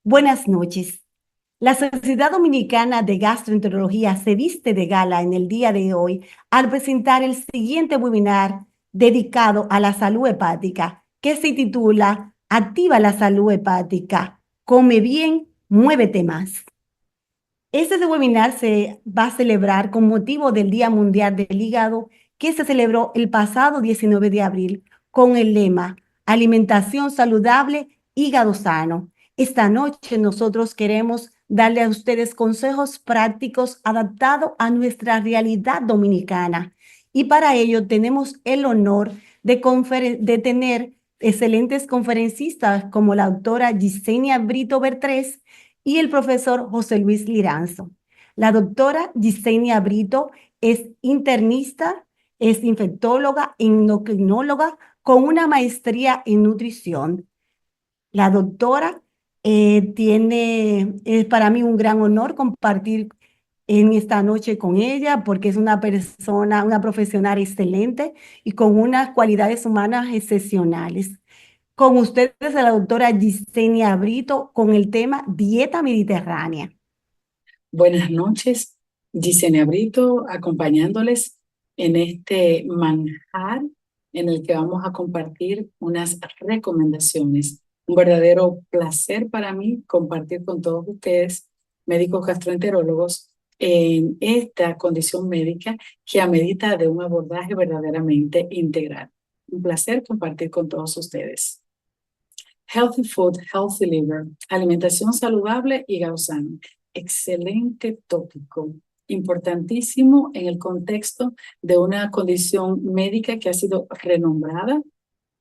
Buenas noches. La Sociedad Dominicana de Gastroenterología se viste de gala en el día de hoy al presentar el siguiente webinar dedicado a la salud hepática, que se titula Activa la salud hepática. Come bien, muévete más. Este webinar se va a celebrar con motivo del Día Mundial del Hígado, que se celebró el pasado 19 de abril con el lema Alimentación saludable, hígado sano. Esta noche nosotros queremos darle a ustedes consejos prácticos adaptados a nuestra realidad dominicana. Y para ello tenemos el honor de tener excelentes conferencistas como la doctora Gisenia Brito Bertrés y el profesor José Luis Liranzo. La doctora Gisenia Brito es internista, es infectóloga, endocrinóloga con una maestría en nutrición. La doctora es para mí un gran honor compartir en esta noche con ella porque es una persona, una profesional excelente y con unas cualidades humanas excepcionales. Con ustedes, la doctora Gisenia Brito, con el tema dieta mediterránea. Buenas noches, Gisenia Brito, acompañándoles en este manjar en el que vamos a compartir unas recomendaciones. Un verdadero placer para mí compartir con todos ustedes, médicos gastroenterólogos, en esta condición médica que amerita de un abordaje verdaderamente integral. Un placer compartir con todos ustedes. Healthy food, healthy liver, alimentación saludable y hígado sano. Excelente tópico, importantísimo en el contexto de una condición médica que ha sido renombrada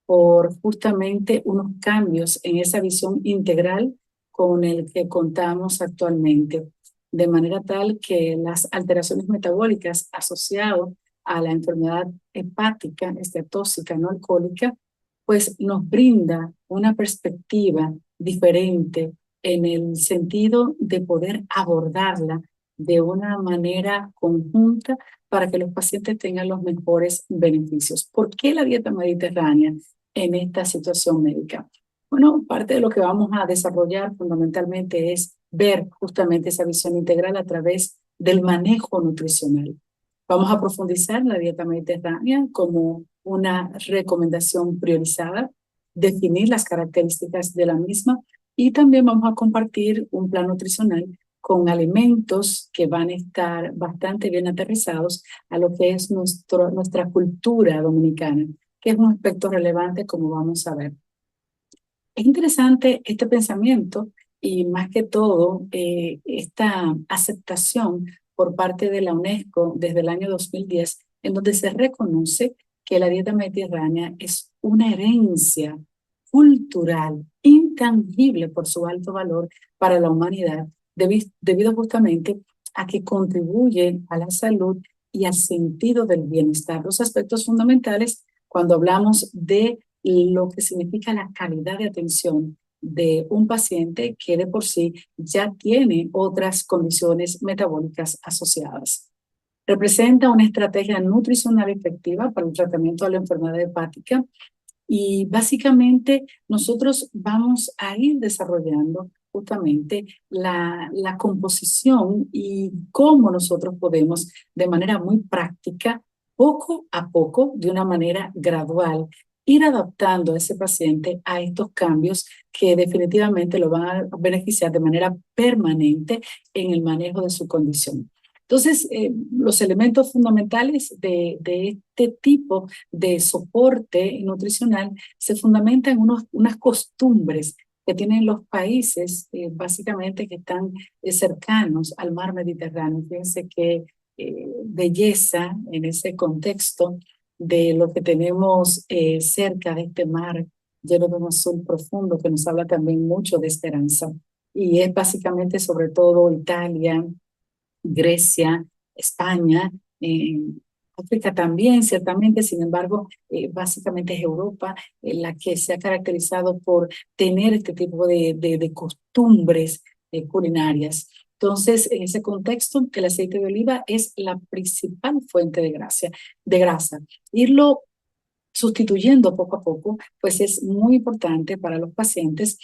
por justamente unos cambios en esa visión integral con el que contamos actualmente, de manera tal que las alteraciones metabólicas asociadas a la enfermedad hepática, esteatóxica no alcohólica, pues nos brinda una perspectiva diferente en el sentido de poder abordarla de una manera conjunta para que los pacientes tengan los mejores beneficios. ¿Por qué la dieta mediterránea en esta situación médica? Bueno, parte de lo que vamos a desarrollar fundamentalmente es ver justamente esa visión integral a través del manejo nutricional. Vamos a profundizar en la dieta mediterránea como una recomendación priorizada, definir las características de la misma y también vamos a compartir un plan nutricional con alimentos que van a estar bastante bien aterrizados a lo que es nuestra cultura dominicana, que es un aspecto relevante como vamos a ver. Es interesante este pensamiento y más que todo esta aceptación por parte de la UNESCO desde el año 2010, en donde se reconoce que la dieta mediterránea es una herencia cultural intangible por su alto valor para la humanidad, debido justamente a que contribuye a la salud y al sentido del bienestar, los aspectos fundamentales cuando hablamos de lo que significa la calidad de atención de un paciente que de por sí ya tiene otras condiciones metabólicas asociadas. Representa una estrategia nutricional efectiva para el tratamiento de la enfermedad hepática y básicamente nosotros vamos a ir desarrollando justamente la composición y cómo nosotros podemos de manera muy práctica, poco a poco, de una manera gradual, ir adaptando a ese paciente a estos cambios que definitivamente lo van a beneficiar de manera permanente en el manejo de su condición. Entonces, los elementos fundamentales de este tipo de soporte nutricional se fundamentan en unas costumbres que tienen los países, básicamente que están cercanos al mar Mediterráneo. Fíjense qué belleza en ese contexto de lo que tenemos cerca de este mar lleno de un azul profundo que nos habla también mucho de esperanza. Y es básicamente sobre todo Italia, Grecia, España, África también, ciertamente, sin embargo, básicamente es Europa la que se ha caracterizado por tener este tipo de costumbres culinarias. Entonces, en ese contexto, el aceite de oliva es la principal fuente de grasa. Irlo sustituyendo poco a poco, pues es muy importante para los pacientes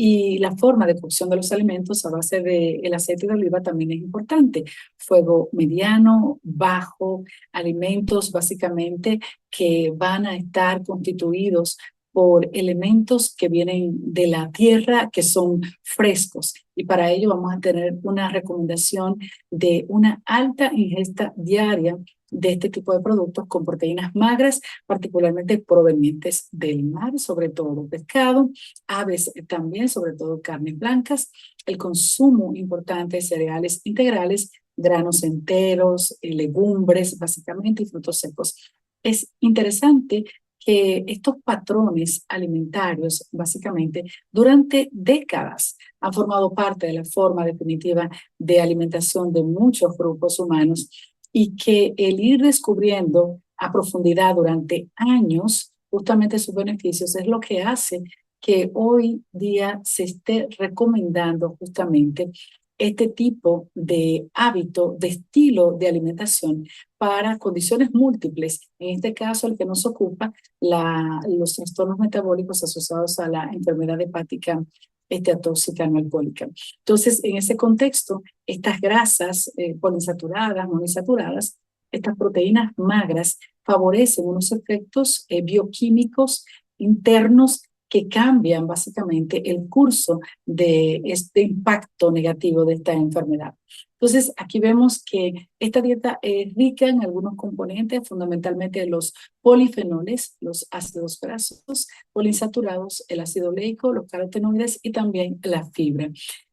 Y la forma de cocción de los alimentos a base del aceite de oliva también es importante. Fuego mediano, bajo, alimentos básicamente que van a estar constituidos por elementos que vienen de la tierra, que son frescos. Y para ello vamos a tener una recomendación de una alta ingesta diaria de este tipo de productos con proteínas magras, particularmente provenientes del mar, sobre todo pescado, aves también, sobre todo carnes blancas, el consumo importante de cereales integrales, granos enteros, legumbres, básicamente, y frutos secos. Es interesante que estos patrones alimentarios, básicamente, durante décadas han formado parte de la forma definitiva de alimentación de muchos grupos humanos y que el ir descubriendo a profundidad durante años justamente sus beneficios es lo que hace que hoy día se esté recomendando justamente este tipo de hábito, de estilo de alimentación para condiciones múltiples. En este caso, el que nos ocupa, los trastornos metabólicos asociados a la enfermedad hepática esteatóxica no alcohólica. Entonces, en ese contexto, estas grasas poliinsaturadas, monoinsaturadas, estas proteínas magras favorecen unos efectos bioquímicos internos que cambian básicamente el curso de este impacto negativo de esta enfermedad. Entonces, aquí vemos que esta dieta es rica en algunos componentes, fundamentalmente los polifenoles, los ácidos grasos poliinsaturados, el ácido oleico, los carotenoides y también la fibra.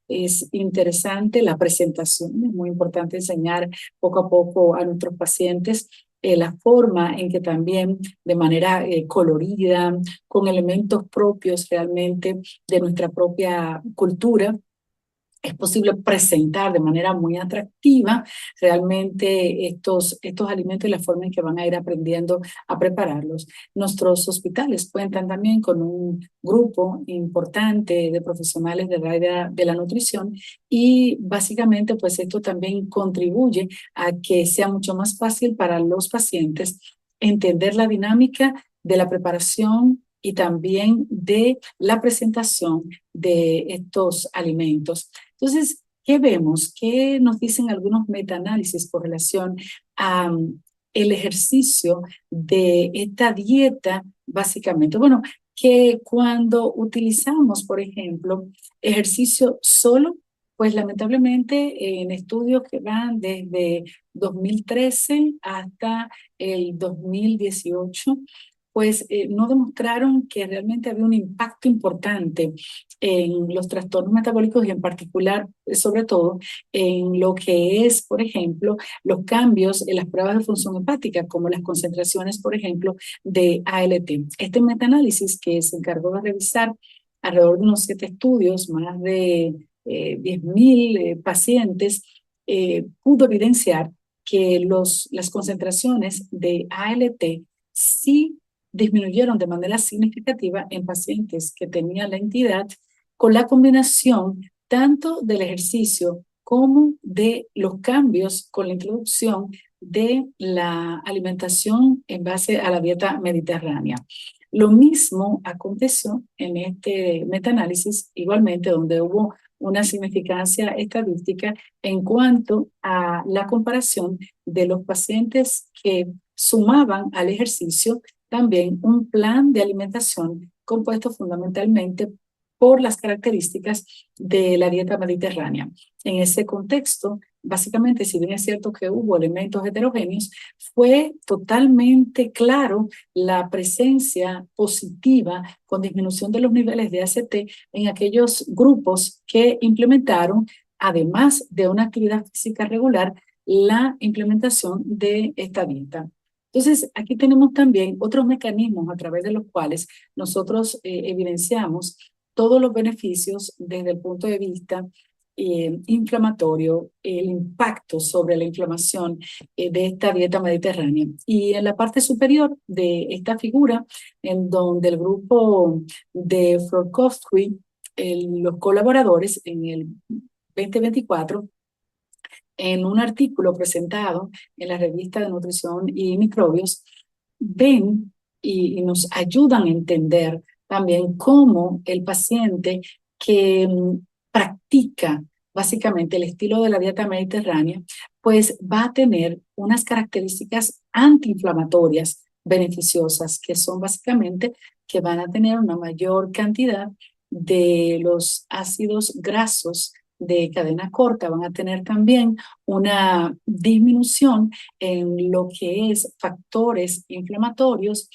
Es interesante la presentación, es muy importante enseñar poco a poco a nuestros pacientes la forma en que también de manera colorida, con elementos propios realmente de nuestra propia cultura, es posible presentar de manera muy atractiva realmente estos alimentos y la forma en que van a ir aprendiendo a prepararlos. Nuestros hospitales cuentan también con un grupo importante de profesionales del área de la nutrición y básicamente pues esto también contribuye a que sea mucho más fácil para los pacientes entender la dinámica de la preparación y también de la presentación de estos alimentos. Entonces, ¿qué vemos? ¿Qué nos dicen algunos metaanálisis con relación a el ejercicio de esta dieta, básicamente? Bueno, que cuando utilizamos, por ejemplo, ejercicio solo, pues lamentablemente en estudios que van desde 2013 hasta el 2018, pues no demostraron que realmente había un impacto importante en los trastornos metabólicos y en particular, sobre todo, en lo que es, por ejemplo, los cambios en las pruebas de función hepática, como las concentraciones, por ejemplo, de ALT. Este metaanálisis que se encargó de revisar alrededor de unos 7 estudios, más de 10.000 pacientes, pudo evidenciar que las concentraciones de ALT sí disminuyeron de manera significativa en pacientes que tenían la entidad con la combinación tanto del ejercicio como de los cambios con la introducción de la alimentación en base a la dieta mediterránea. Lo mismo aconteció en este metaanálisis, igualmente donde hubo una significancia estadística en cuanto a la comparación de los pacientes que sumaban al ejercicio también un plan de alimentación compuesto fundamentalmente por las características de la dieta mediterránea. En ese contexto, básicamente, si bien es cierto que hubo elementos heterogéneos, fue totalmente claro la presencia positiva con disminución de los niveles de ACT en aquellos grupos que implementaron, además de una actividad física regular, la implementación de esta dieta. Entonces, aquí tenemos también otros mecanismos a través de los cuales nosotros evidenciamos todos los beneficios desde el punto de vista inflamatorio, el impacto sobre la inflamación de esta dieta mediterránea. Y en la parte superior de esta figura, en donde el grupo de Frolkovsky, los colaboradores en el 2024, en un artículo presentado en la revista de Nutrición y Microbios, ven y nos ayudan a entender también cómo el paciente que practica básicamente el estilo de la dieta mediterránea, pues va a tener unas características antiinflamatorias beneficiosas, que son básicamente que van a tener una mayor cantidad de los ácidos grasos de cadena corta, van a tener también una disminución en lo que es factores inflamatorios,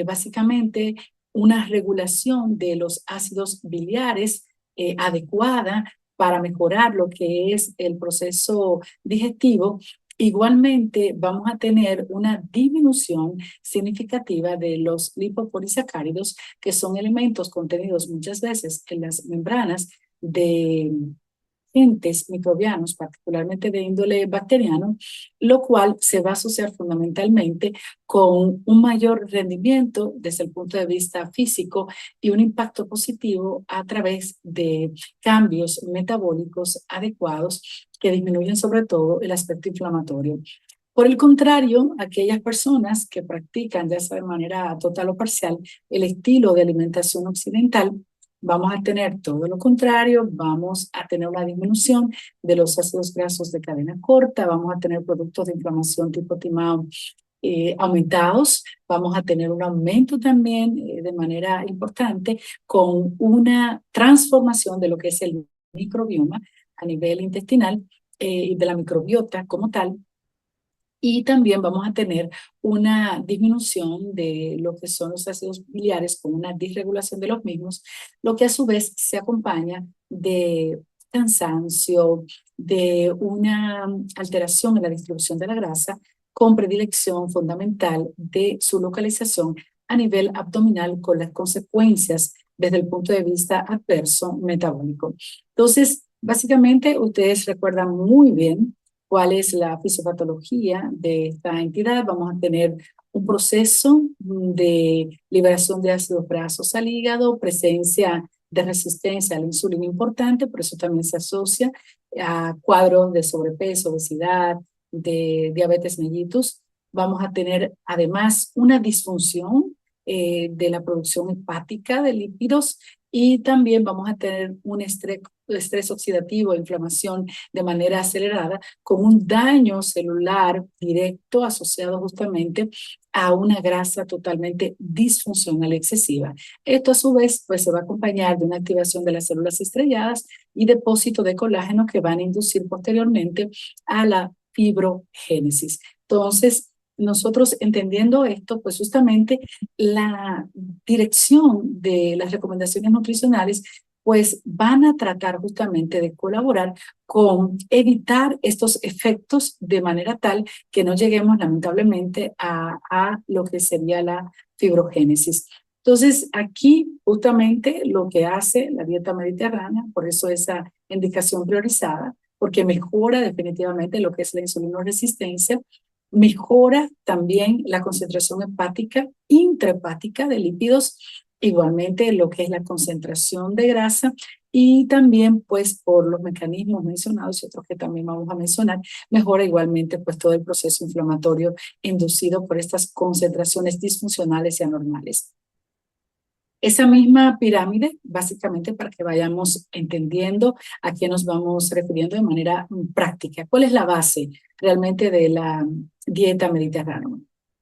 básicamente una regulación de los ácidos biliares adecuada para mejorar lo que es el proceso digestivo. Igualmente vamos a tener una disminución significativa de los lipopolisacáridos, que son elementos contenidos muchas veces en las membranas de agentes microbianos, particularmente de índole bacteriano, lo cual se va a asociar fundamentalmente con un mayor rendimiento desde el punto de vista físico y un impacto positivo a través de cambios metabólicos adecuados que disminuyen sobre todo el aspecto inflamatorio. Por el contrario, aquellas personas que practican, ya sea de manera total o parcial, el estilo de alimentación occidental, vamos a tener todo lo contrario, vamos a tener una disminución de los ácidos grasos de cadena corta, vamos a tener productos de inflamación tipo TMAO aumentados, vamos a tener un aumento también de manera importante con una transformación de lo que es el microbioma a nivel intestinal y de la microbiota como tal. Y también vamos a tener una disminución de lo que son los ácidos biliares con una disregulación de los mismos, lo que a su vez se acompaña de cansancio, de una alteración en la distribución de la grasa, con predilección fundamental de su localización a nivel abdominal, con las consecuencias desde el punto de vista adverso metabólico. Entonces, básicamente, ustedes recuerdan muy bien cuál es la fisiopatología de esta entidad. Vamos a tener un proceso de liberación de ácidos grasos al hígado, presencia de resistencia a la insulina importante, por eso también se asocia a cuadros de sobrepeso, obesidad, de diabetes mellitus. Vamos a tener además una disfunción de la producción hepática de lípidos y también vamos a tener un estrés oxidativo, inflamación de manera acelerada, con un daño celular directo asociado justamente a una grasa totalmente disfuncional excesiva. Esto a su vez pues se va a acompañar de una activación de las células estrelladas y depósito de colágeno que van a inducir posteriormente a la fibrogénesis. Entonces, nosotros entendiendo esto, pues justamente la dirección de las recomendaciones nutricionales pues van a tratar justamente de colaborar con evitar estos efectos de manera tal que no lleguemos lamentablemente a lo que sería la fibrogénesis. Entonces, aquí justamente lo que hace la dieta mediterránea, por eso esa indicación priorizada, porque mejora definitivamente lo que es la insulinoresistencia, mejora también la concentración hepática, intrahepática de lípidos, igualmente lo que es la concentración de grasa y también pues por los mecanismos mencionados y otros que también vamos a mencionar, mejora igualmente pues todo el proceso inflamatorio inducido por estas concentraciones disfuncionales y anormales. Esa misma pirámide, básicamente para que vayamos entendiendo a qué nos vamos refiriendo de manera práctica. ¿Cuál es la base realmente de la dieta mediterránea?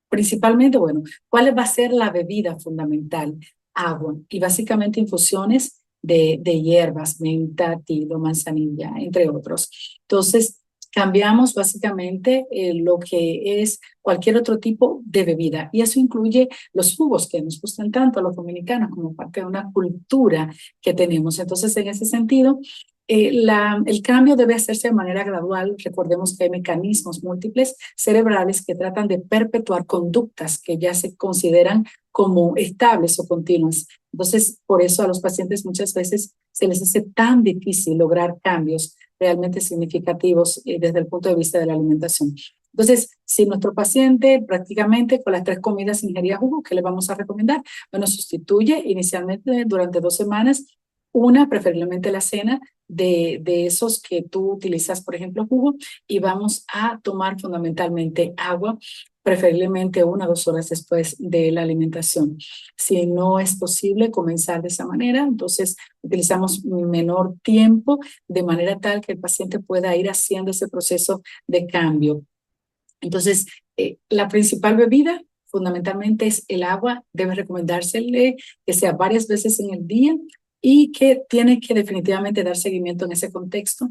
Principalmente, bueno, ¿cuál va a ser la bebida fundamental? Agua y básicamente infusiones de hierbas, menta, tilo, manzanilla, entre otros. Entonces, cambiamos básicamente lo que es cualquier otro tipo de bebida y eso incluye los jugos que nos gustan tanto a los dominicanos como parte de una cultura que tenemos. Entonces, en ese sentido, el cambio debe hacerse de manera gradual. Recordemos que hay mecanismos múltiples cerebrales que tratan de perpetuar conductas que ya se consideran como estables o continuas. Entonces, por eso a los pacientes muchas veces se les hace tan difícil lograr cambios realmente significativos desde el punto de vista de la alimentación. Entonces, si nuestro paciente prácticamente con las 3 comidas ingería jugo, ¿qué le vamos a recomendar? Bueno, sustituye inicialmente durante 2 semanas una, preferiblemente la cena, de esos que tú utilizas, por ejemplo, jugo, y vamos a tomar fundamentalmente agua preferiblemente 1 o 2 horas después de la alimentación. Si no es posible comenzar de esa manera, entonces utilizamos menor tiempo de manera tal que el paciente pueda ir haciendo ese proceso de cambio. Entonces, la principal bebida fundamentalmente es el agua. Debe recomendársele que sea varias veces en el día y que tiene que definitivamente dar seguimiento en ese contexto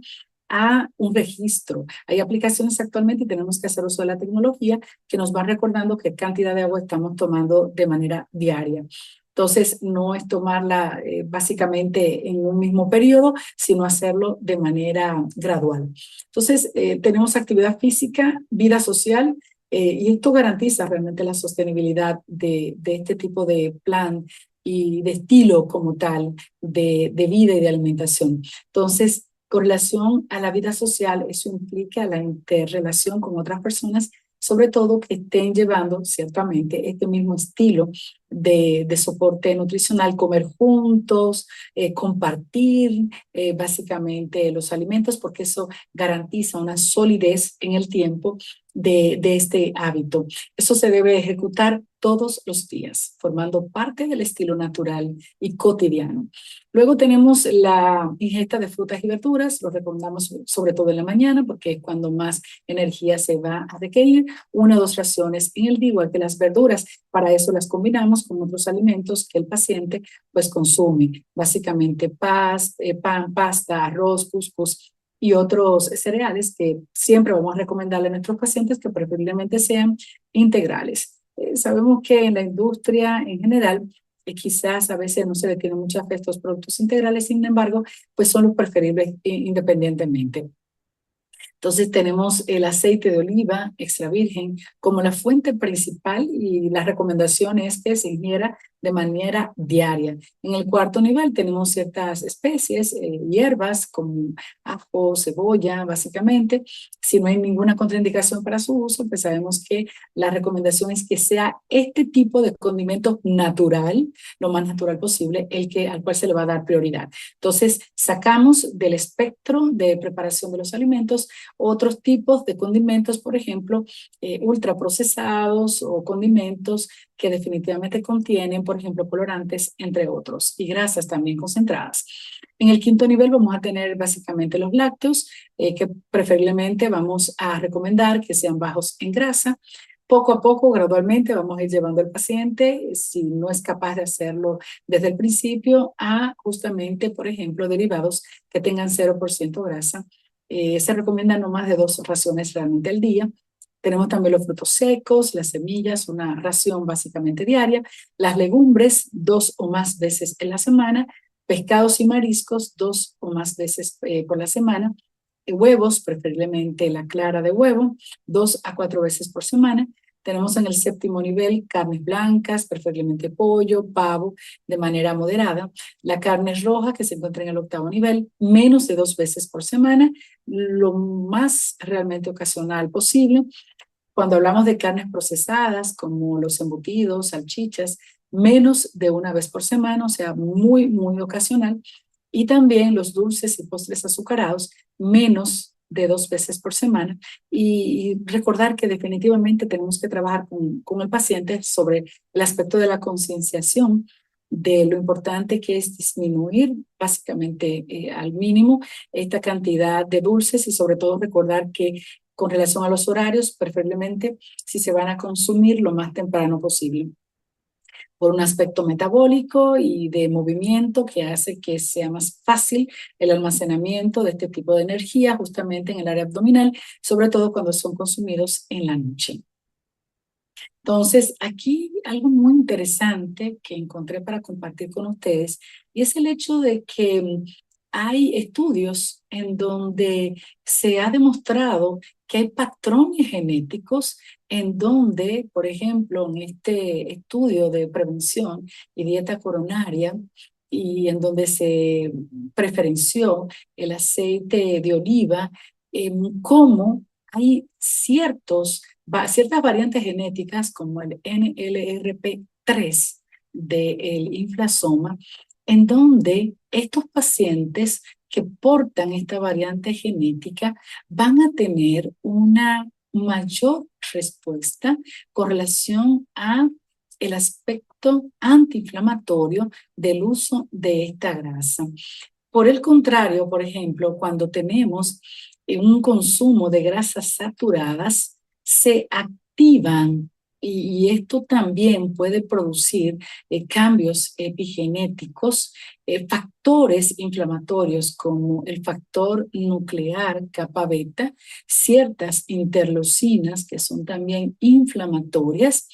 a un registro. Hay aplicaciones actualmente y tenemos que hacer uso de la tecnología que nos van recordando qué cantidad de agua estamos tomando de manera diaria. Entonces, no es tomarla básicamente en un mismo periodo, sino hacerlo de manera gradual. Entonces, tenemos actividad física, vida social, y esto garantiza realmente la sostenibilidad de este tipo de plan y de estilo como tal, de vida y de alimentación. Entonces, con relación a la vida social, eso implica la interrelación con otras personas, sobre todo que estén llevando ciertamente este mismo estilo de soporte nutricional, comer juntos, compartir básicamente los alimentos, porque eso garantiza una solidez en el tiempo de este hábito. Eso se debe ejecutar todos los días, formando parte del estilo natural y cotidiano. Luego tenemos la ingesta de frutas y verduras, lo recomendamos sobre todo en la mañana porque es cuando más energía se va a requerir, 1 o 2 raciones en el día, igual que las verduras. Para eso las combinamos con otros alimentos que el paciente pues consume, básicamente pan, pasta, arroz, cuscús y otros cereales que siempre vamos a recomendarle a nuestros pacientes que preferiblemente sean integrales. Sabemos que en la industria en general quizás a veces no se le tiene mucha fe a estos productos integrales, sin embargo, pues son los preferibles independientemente. Entonces tenemos el aceite de oliva extra virgen como la fuente principal y la recomendación es que se ingiera de manera diaria. En el cuarto nivel tenemos ciertas especies, hierbas como ajo, cebolla, básicamente. Si no hay ninguna contraindicación para su uso, pues sabemos que la recomendación es que sea este tipo de condimento natural, lo más natural posible, al cual se le va a dar prioridad. Entonces sacamos del espectro de preparación de los alimentos otros tipos de condimentos, por ejemplo, ultraprocesados o condimentos que definitivamente contienen, por ejemplo, colorantes, entre otros, y grasas también concentradas. En el quinto nivel vamos a tener básicamente los lácteos, que preferiblemente vamos a recomendar que sean bajos en grasa. Poco a poco, gradualmente, vamos a ir llevando al paciente, si no es capaz de hacerlo desde el principio, a justamente, por ejemplo, derivados que tengan 0% grasa. Se recomienda no más de 2 raciones realmente al día. Tenemos también los frutos secos, las semillas, una ración básicamente diaria, las legumbres 2 o más veces en la semana, pescados y mariscos 2 o más veces por la semana, huevos, preferiblemente la clara de huevo, 2 a 4 veces por semana. Tenemos en el séptimo nivel carnes blancas, preferiblemente pollo, pavo, de manera moderada. La carne roja, que se encuentra en el octavo nivel, menos de 2 veces por semana, lo más realmente ocasional posible. Cuando hablamos de carnes procesadas, como los embutidos, salchichas, menos de 1 vez por semana, o sea, muy, muy ocasional. Y también los dulces y postres azucarados, menos de 2 veces por semana. Y recordar que definitivamente tenemos que trabajar con el paciente sobre el aspecto de la concienciación de lo importante que es disminuir básicamente al mínimo esta cantidad de dulces y sobre todo recordar que con relación a los horarios, preferiblemente si se van a consumir lo más temprano posible, por un aspecto metabólico y de movimiento que hace que sea más fácil el almacenamiento de este tipo de energía justamente en el área abdominal, sobre todo cuando son consumidos en la noche. Entonces, aquí algo muy interesante que encontré para compartir con ustedes y es el hecho de que hay estudios en donde se ha demostrado que hay patrones genéticos en donde, por ejemplo, en este estudio de prevención y dieta coronaria, y en donde se preferenció el aceite de oliva, cómo hay ciertas variantes genéticas como el NLRP3 del inflasoma, en donde estos pacientes que portan esta variante genética van a tener una mayor respuesta con relación a el aspecto antiinflamatorio del uso de esta grasa. Por el contrario, por ejemplo, cuando tenemos un consumo de grasas saturadas, se activan y esto también puede producir cambios epigenéticos, factores inflamatorios como el factor nuclear kappa beta, ciertas interleucinas que son también inflamatorias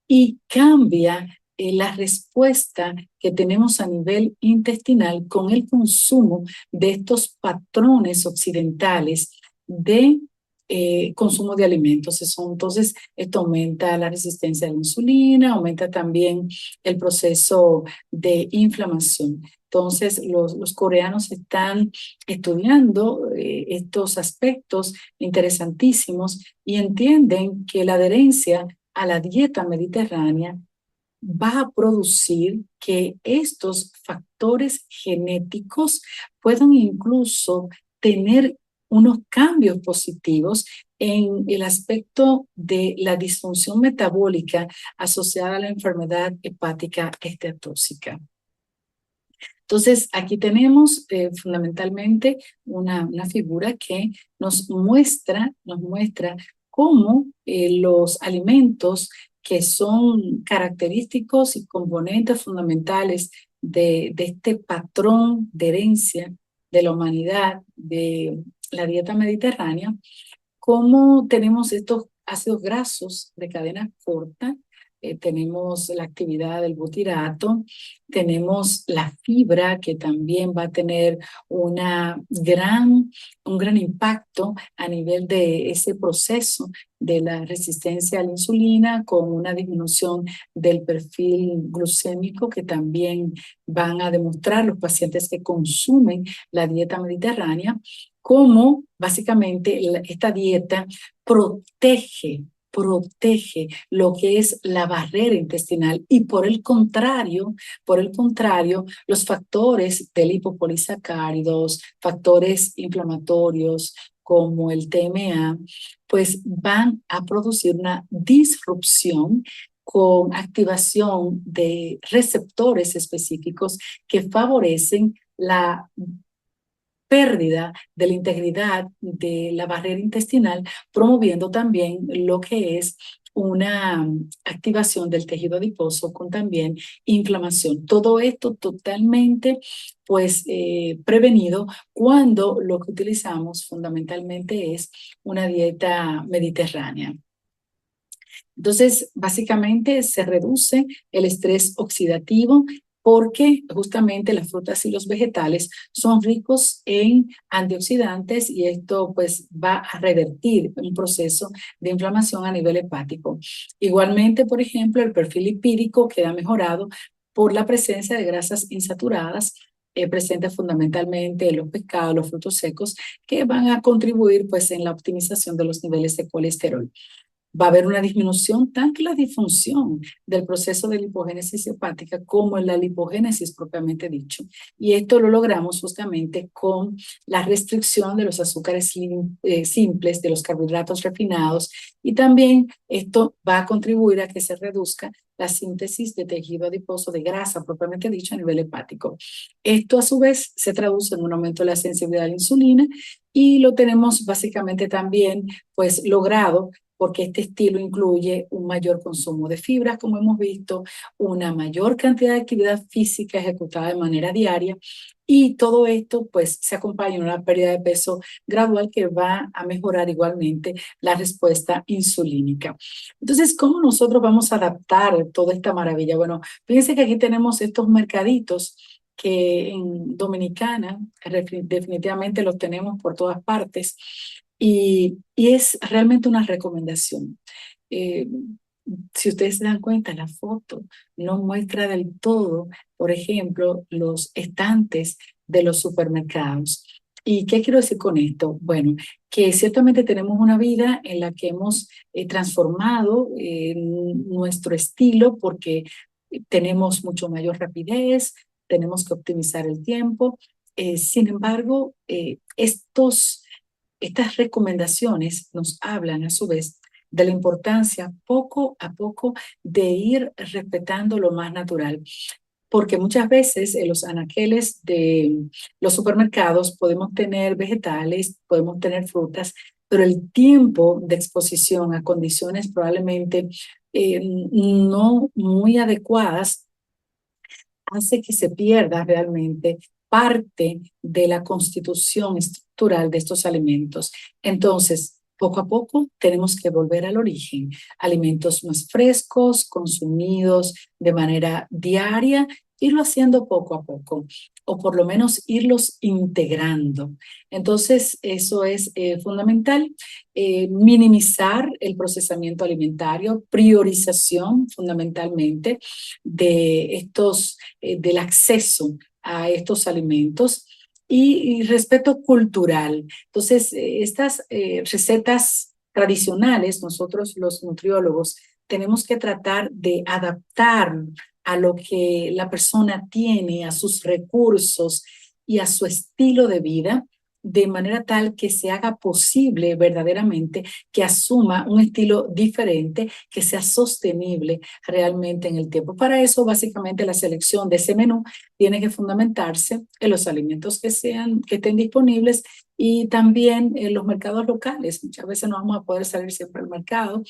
y cambia la respuesta que tenemos a nivel intestinal con el consumo de estos patrones occidentales de consumo de alimentos. Entonces, esto aumenta la resistencia a la insulina, aumenta también el proceso de inflamación. Entonces, los coreanos están estudiando estos aspectos interesantísimos y entienden que la adherencia a la dieta mediterránea va a producir que estos factores genéticos puedan incluso tener unos cambios positivos en el aspecto de la disfunción metabólica asociada a la enfermedad hepática esteatóxica. Entonces, aquí tenemos fundamentalmente una figura que nos muestra cómo los alimentos que son característicos y componentes fundamentales de este patrón de herencia de la humanidad, de la dieta mediterránea, cómo tenemos estos ácidos grasos de cadena corta, tenemos la actividad del butirato, tenemos la fibra que también va a tener un gran impacto a nivel de ese proceso de la resistencia a la insulina con una disminución del perfil glucémico que también van a demostrar los pacientes que consumen la dieta mediterránea, cómo básicamente esta dieta protege lo que es la barrera intestinal y por el contrario, los factores de lipopolisacáridos, factores inflamatorios como el TMA, pues van a producir una disrupción con activación de receptores específicos que favorecen la pérdida de la integridad de la barrera intestinal, promoviendo también lo que es una activación del tejido adiposo con también inflamación. Todo esto totalmente pues prevenido cuando lo que utilizamos fundamentalmente es una dieta mediterránea. Entonces, básicamente se reduce el estrés oxidativo porque justamente las frutas y los vegetales son ricos en antioxidantes y esto pues va a revertir un proceso de inflamación a nivel hepático. Igualmente, por ejemplo, el perfil lipídico queda mejorado por la presencia de grasas insaturadas presentes fundamentalmente en los pescados, los frutos secos, que van a contribuir pues en la optimización de los niveles de colesterol. Va a haber una disminución tanto en la disfunción del proceso de lipogénesis hepática como en la lipogénesis propiamente dicho. Y esto lo logramos justamente con la restricción de los azúcares simples, de los carbohidratos refinados, y también esto va a contribuir a que se reduzca la síntesis de tejido adiposo de grasa propiamente dicho a nivel hepático. Esto a su vez se traduce en un aumento de la sensibilidad a la insulina y lo tenemos básicamente también pues logrado porque este estilo incluye un mayor consumo de fibras, como hemos visto, una mayor cantidad de actividad física ejecutada de manera diaria, y todo esto pues se acompaña de una pérdida de peso gradual que va a mejorar igualmente la respuesta insulínica. Entonces, ¿cómo nosotros vamos a adaptar toda esta maravilla? Bueno, fíjense que aquí tenemos estos mercaditos que en Dominicana definitivamente los tenemos por todas partes. Y es realmente una recomendación. Eh, si ustedes se dan cuenta, la foto no muestra del todo, por ejemplo, los estantes de los supermercados. ¿Y qué quiero decir con esto? Bueno, que ciertamente tenemos una vida en la que hemos transformado nuestro estilo porque tenemos mucho mayor rapidez, tenemos que optimizar el tiempo. Sin embargo, estos estas recomendaciones nos hablan a su vez de la importancia poco a poco de ir respetando lo más natural. Porque muchas veces en los anaqueles de los supermercados podemos tener vegetales, podemos tener frutas, pero el tiempo de exposición a condiciones probablemente no muy adecuadas hace que se pierda realmente parte de la constitución estructural de estos alimentos. Entonces, poco a poco tenemos que volver al origen, alimentos más frescos, consumidos de manera diaria, irlo haciendo poco a poco, o por lo menos irlos integrando. Entonces, eso es fundamental. Minimizar el procesamiento alimentario, priorización fundamentalmente de del acceso a estos alimentos y respeto cultural. Entonces, estas recetas tradicionales, nosotros los nutriólogos tenemos que tratar de adaptar a lo que la persona tiene, a sus recursos y a su estilo de vida, de manera tal que se haga posible verdaderamente que asuma un estilo diferente, que sea sostenible realmente en el tiempo. Para eso, básicamente, la selección de ese menú tiene que fundamentarse en los alimentos que estén disponibles y también en los mercados locales. Muchas veces no vamos a poder salir siempre al mercado,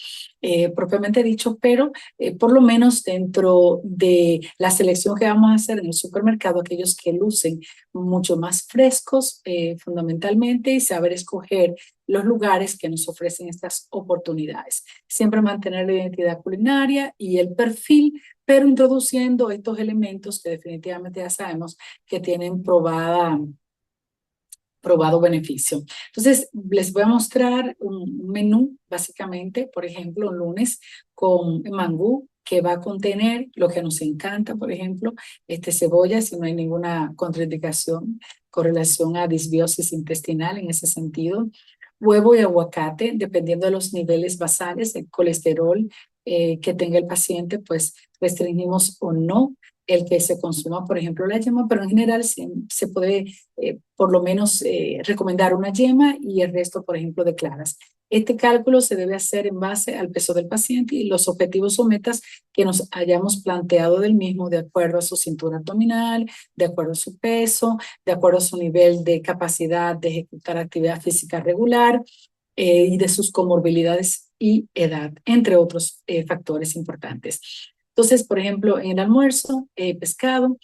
propiamente dicho, pero por lo menos dentro de la selección que vamos a hacer en el supermercado, aquellos que lucen mucho más frescos fundamentalmente, y saber escoger los lugares que nos ofrecen estas oportunidades. Siempre mantener la identidad culinaria y el perfil, pero introduciendo estos elementos que definitivamente ya sabemos que tienen probado beneficio. Entonces, les voy a mostrar un menú, básicamente, por ejemplo, un lunes con mangú, que va a contener lo que nos encanta, por ejemplo, cebolla, si no hay ninguna contraindicación con relación a disbiosis intestinal en ese sentido. Huevo y aguacate, dependiendo de los niveles basales de colesterol que tenga el paciente, pues restringimos o no el que se consuma, por ejemplo, la yema, pero en general se puede por lo menos recomendar una yema y el resto, por ejemplo, de claras. Este cálculo se debe hacer en base al peso del paciente y los objetivos o metas que nos hayamos planteado del mismo, de acuerdo a su cintura abdominal, de acuerdo a su peso, de acuerdo a su nivel de capacidad de ejecutar actividad física regular y de sus comorbilidades y edad, entre otros factores importantes. Entonces, por ejemplo, en el almuerzo, pescado.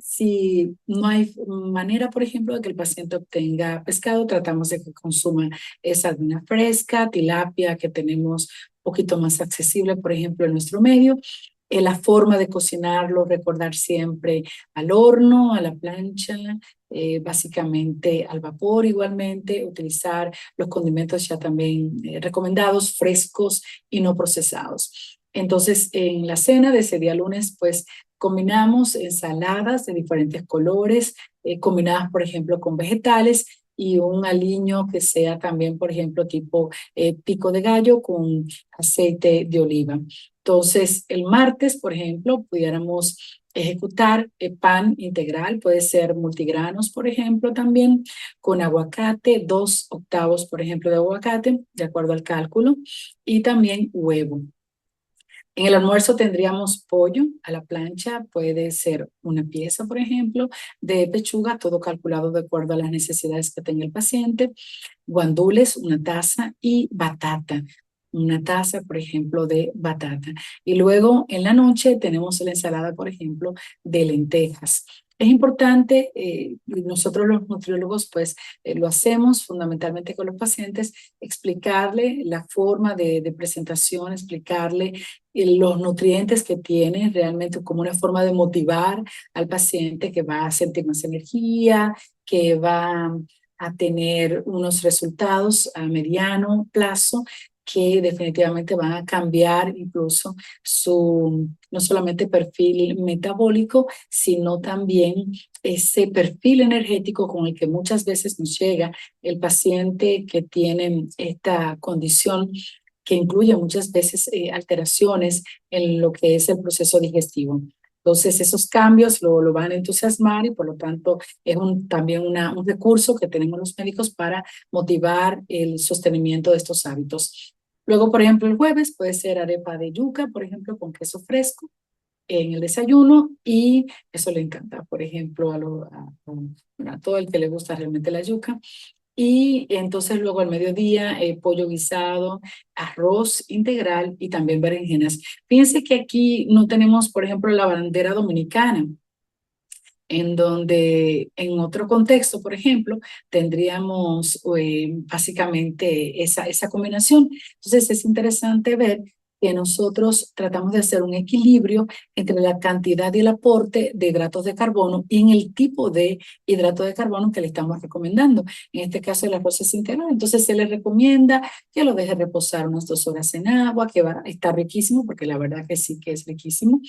Si no hay manera, por ejemplo, de que el paciente obtenga pescado, tratamos de que consuma sardina fresca, tilapia, que tenemos un poquito más accesible, por ejemplo, en nuestro medio. La forma de cocinarlo, recordar siempre al horno, a la plancha, básicamente al vapor igualmente, utilizar los condimentos ya también recomendados, frescos y no procesados. Entonces, en la cena de ese día lunes, pues combinamos ensaladas de diferentes colores, combinadas, por ejemplo, con vegetales y un aliño que sea también, por ejemplo, tipo pico de gallo con aceite de oliva. Entonces, el martes, por ejemplo, pudiéramos ejecutar pan integral, puede ser multigranos, por ejemplo, también con aguacate, 2/8, por ejemplo, de aguacate, de acuerdo al cálculo, y también huevo. En el almuerzo tendríamos pollo a la plancha, puede ser una pieza, por ejemplo, de pechuga, todo calculado de acuerdo a las necesidades que tenga el paciente, guandules, una taza, y batata, una taza, por ejemplo, de batata. Y luego en la noche tenemos la ensalada, por ejemplo, de lentejas. Es importante, nosotros los nutriólogos pues lo hacemos fundamentalmente con los pacientes, explicarle la forma de presentación, explicarle los nutrientes que tiene realmente como una forma de motivar al paciente, que va a sentir más energía, que va a tener unos resultados a mediano plazo que definitivamente van a cambiar incluso su, no solamente perfil metabólico, sino también ese perfil energético con el que muchas veces nos llega el paciente que tiene esta condición, que incluye muchas veces alteraciones en lo que es el proceso digestivo. Entonces, esos cambios lo van a entusiasmar y por lo tanto es también un recurso que tenemos los médicos para motivar el sostenimiento de estos hábitos. Luego, por ejemplo, el jueves puede ser arepa de yuca, por ejemplo, con queso fresco en el desayuno y eso le encanta, por ejemplo, a todo el que le gusta realmente la yuca. Y entonces luego al mediodía, pollo guisado, arroz integral y también berenjenas. Fíjense que aquí no tenemos, por ejemplo, la bandera dominicana, en donde en otro contexto, por ejemplo, tendríamos básicamente esa combinación. Entonces es interesante ver que nosotros tratamos de hacer un equilibrio entre la cantidad y el aporte de hidratos de carbono y en el tipo de hidrato de carbono que le estamos recomendando. En este caso el arroz es integral, entonces se le recomienda que lo deje reposar unas 2 horas en agua, que va a estar riquísimo, porque la verdad que sí que es riquísimo.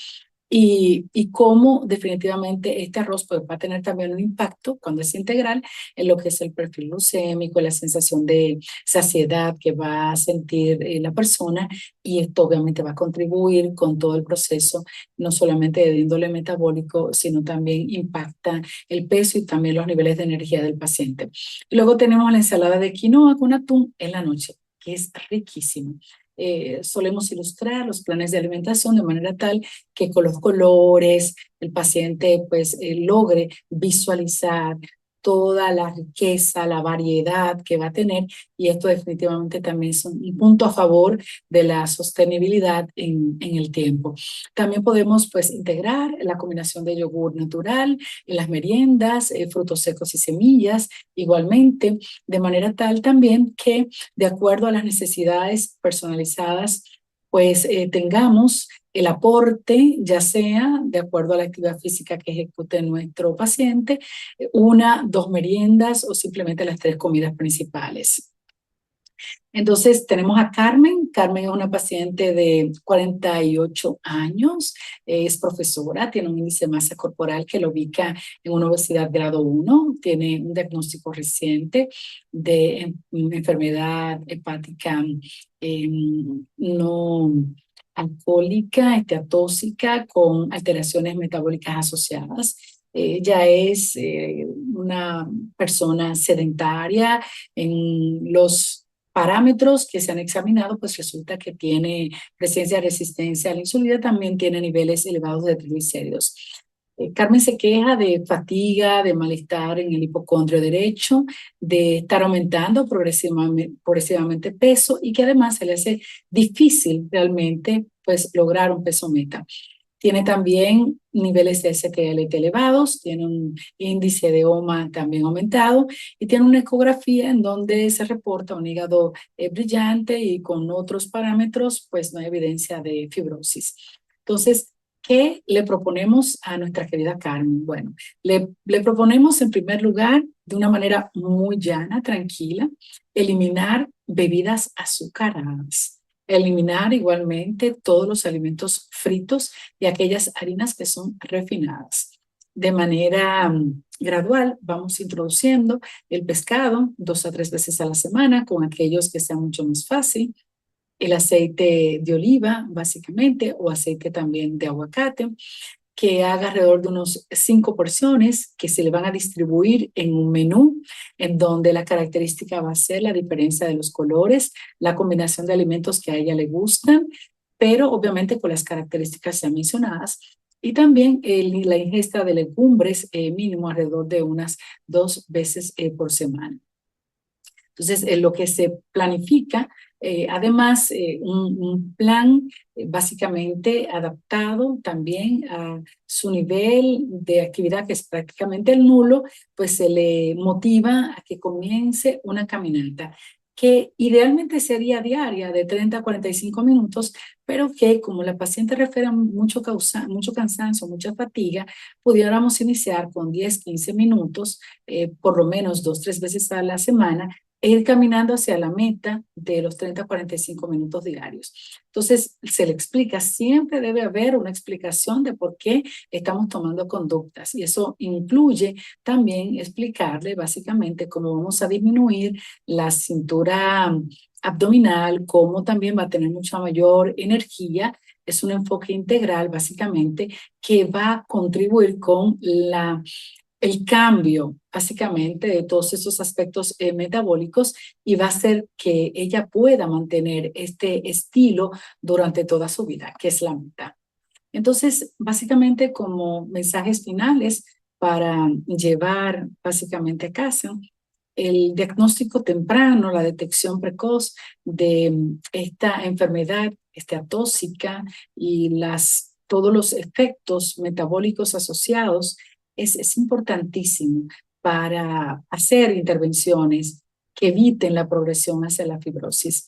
Y cómo definitivamente este arroz pues, va a tener también un impacto cuando es integral en lo que es el perfil glucémico, la sensación de saciedad que va a sentir la persona y esto obviamente va a contribuir con todo el proceso, no solamente de índole metabólico, sino también impacta el peso y también los niveles de energía del paciente. Y luego tenemos la ensalada de quinoa con atún en la noche, que es riquísimo. Solemos ilustrar los planes de alimentación de manera tal que con los colores el paciente pues logre visualizar toda la riqueza, la variedad que va a tener y esto definitivamente también es un punto a favor de la sostenibilidad en el tiempo. También podemos pues integrar la combinación de yogur natural en las meriendas, frutos secos y semillas igualmente, de manera tal también que de acuerdo a las necesidades personalizadas pues tengamos el aporte, ya sea de acuerdo a la actividad física que ejecute nuestro paciente, 1, 2 meriendas o simplemente las 3 comidas principales. Entonces tenemos a Carmen. Carmen es una paciente de 48 años, es profesora, tiene un índice de masa corporal que lo ubica en una obesidad grado 1, tiene un diagnóstico reciente de enfermedad hepática no alcohólica, esteatóxica, con alteraciones metabólicas asociadas. Ella es una persona sedentaria. En los parámetros que se han examinado, pues resulta que tiene presencia de resistencia a la insulina, también tiene niveles elevados de triglicéridos. Carmen se queja de fatiga, de malestar en el hipocondrio derecho, de estar aumentando progresivamente peso y que además se le hace difícil realmente pues lograr un peso meta. Tiene también niveles de STLT elevados, tiene un índice de OMA también aumentado y tiene una ecografía en donde se reporta un hígado brillante y con otros parámetros, pues no hay evidencia de fibrosis. Entonces, ¿qué le proponemos a nuestra querida Carmen? Bueno, le proponemos en primer lugar, de una manera muy llana, tranquila, eliminar bebidas azucaradas. Eliminar igualmente todos los alimentos fritos y aquellas harinas que son refinadas. De manera gradual vamos introduciendo el pescado 2 a 3 veces a la semana con aquellos que sean mucho más fácil. El aceite de oliva básicamente o aceite también de aguacate que haga alrededor de unos 5 porciones que se le van a distribuir en un menú en donde la característica va a ser la diferencia de los colores, la combinación de alimentos que a ella le gustan, pero obviamente con las características ya mencionadas y también la ingesta de legumbres mínimo alrededor de unas 2 veces por semana. Entonces, lo que se planifica, además, un plan básicamente adaptado también a su nivel de actividad, que es prácticamente el nulo, pues se le motiva a que comience una caminata que idealmente sería diaria de 30 a 45 minutos, pero que como la paciente refiere mucho cansancio, mucha fatiga, pudiéramos iniciar con 10, 15 minutos, por lo menos 2, 3 veces a la semana, e ir caminando hacia la meta de los 30 a 45 minutos diarios. Entonces, se le explica, siempre debe haber una explicación de por qué estamos tomando conductas y eso incluye también explicarle básicamente cómo vamos a disminuir la cintura abdominal, cómo también va a tener mucha mayor energía es un enfoque integral, básicamente, que va a contribuir con el cambio, básicamente, de todos esos aspectos metabólicos y va a hacer que ella pueda mantener este estilo durante toda su vida, que es la meta. Entonces, básicamente, como mensajes finales para llevar básicamente a casa, el diagnóstico temprano, la detección precoz de esta enfermedad esteatóxica y todos los efectos metabólicos asociados es importantísimo para hacer intervenciones que eviten la progresión hacia la fibrosis.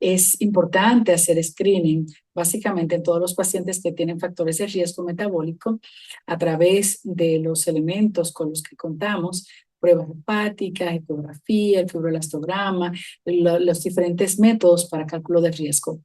Es importante hacer screening, básicamente en todos los pacientes que tienen factores de riesgo metabólico, a través de los elementos con los que contamos, pruebas hepáticas, ecografía, el fibroelastograma, los diferentes métodos para cálculo de riesgo.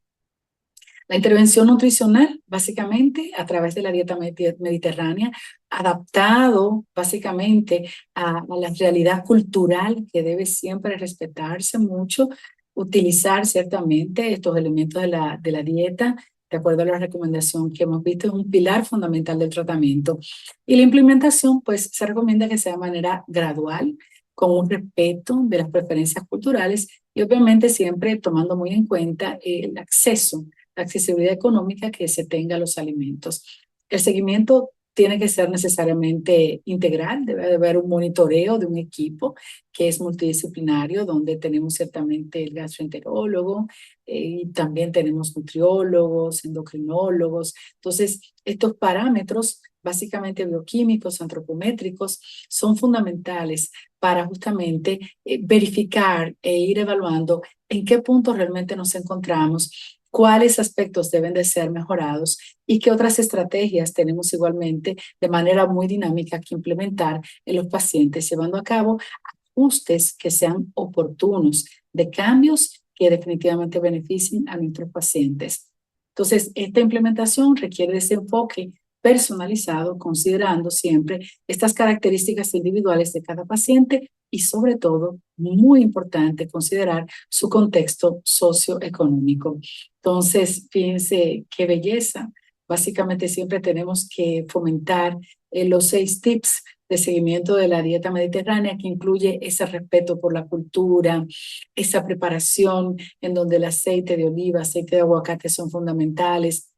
La intervención nutricional, básicamente, a través de la dieta mediterránea, adaptado básicamente a la realidad cultural que debe siempre respetarse mucho, utilizar ciertamente estos elementos de la dieta, de acuerdo a la recomendación que hemos visto, es un pilar fundamental del tratamiento. Y la implementación, pues, se recomienda que sea de manera gradual, con un respeto de las preferencias culturales y obviamente siempre tomando muy en cuenta el acceso, la accesibilidad económica que se tenga a los alimentos. El seguimiento tiene que ser necesariamente integral, debe haber un monitoreo de un equipo que es multidisciplinario, donde tenemos ciertamente el gastroenterólogo y también tenemos nutriólogos, endocrinólogos. Entonces, estos parámetros, básicamente bioquímicos, antropométricos, son fundamentales para justamente verificar e ir evaluando en qué punto realmente nos encontramos, cuáles aspectos deben de ser mejorados y qué otras estrategias tenemos igualmente de manera muy dinámica que implementar en los pacientes, llevando a cabo ajustes que sean oportunos de cambios que definitivamente beneficien a nuestros pacientes. Entonces, esta implementación requiere de ese enfoque personalizado, considerando siempre estas características individuales de cada paciente y sobre todo, muy importante, considerar su contexto socioeconómico. Entonces, fíjense qué belleza. Básicamente siempre tenemos que fomentar los 6 tips de seguimiento de la dieta mediterránea, que incluye ese respeto por la cultura, esa preparación en donde el aceite de oliva, aceite de aguacate son fundamentales,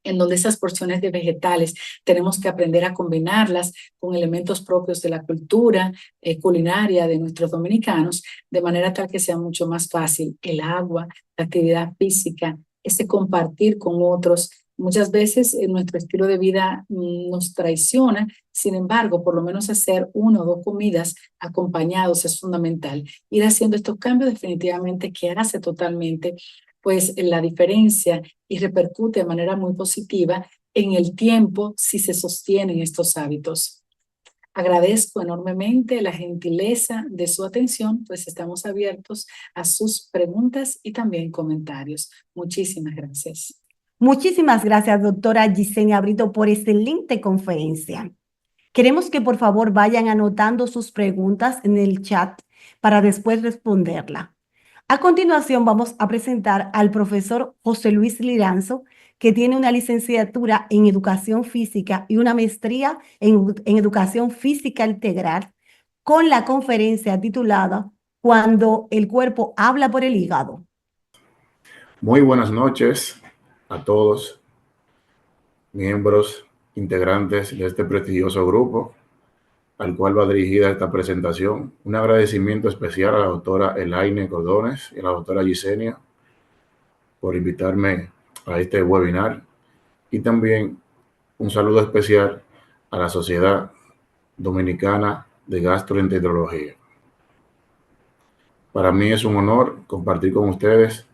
en donde esas porciones de vegetales tenemos que aprender a combinarlas con elementos propios de la cultura culinaria de nuestros dominicanos, de manera tal que sea mucho más fácil el agua, la actividad física, ese compartir con otros. Muchas veces nuestro estilo de vida nos traiciona, sin embargo, por lo menos hacer 1 o 2 comidas acompañados es fundamental. Ir haciendo estos cambios definitivamente que hace totalmente pues la diferencia y repercute de manera muy positiva en el tiempo si se sostienen estos hábitos. Agradezco enormemente la gentileza de su atención, pues estamos abiertos a sus preguntas y también comentarios. Muchísimas gracias. Muchísimas gracias, doctora Gisenia Brito, por excelente conferencia. Queremos que por favor vayan anotando sus preguntas en el chat para después responderla. A continuación vamos a presentar al profesor José Luis Liranzo, que tiene una licenciatura en Educación Física y una maestría en Educación Física Integral, con la conferencia titulada Cuando el cuerpo habla por el hígado. Muy buenas noches a todos, miembros, integrantes de este prestigioso grupo, al cual va dirigida esta presentación. Un agradecimiento especial a la doctora Elaine Cordones y a la doctora Gisenia por invitarme a este webinar, y también un saludo especial a la Sociedad Dominicana de Gastroenterología. Para mí es un honor compartir con ustedes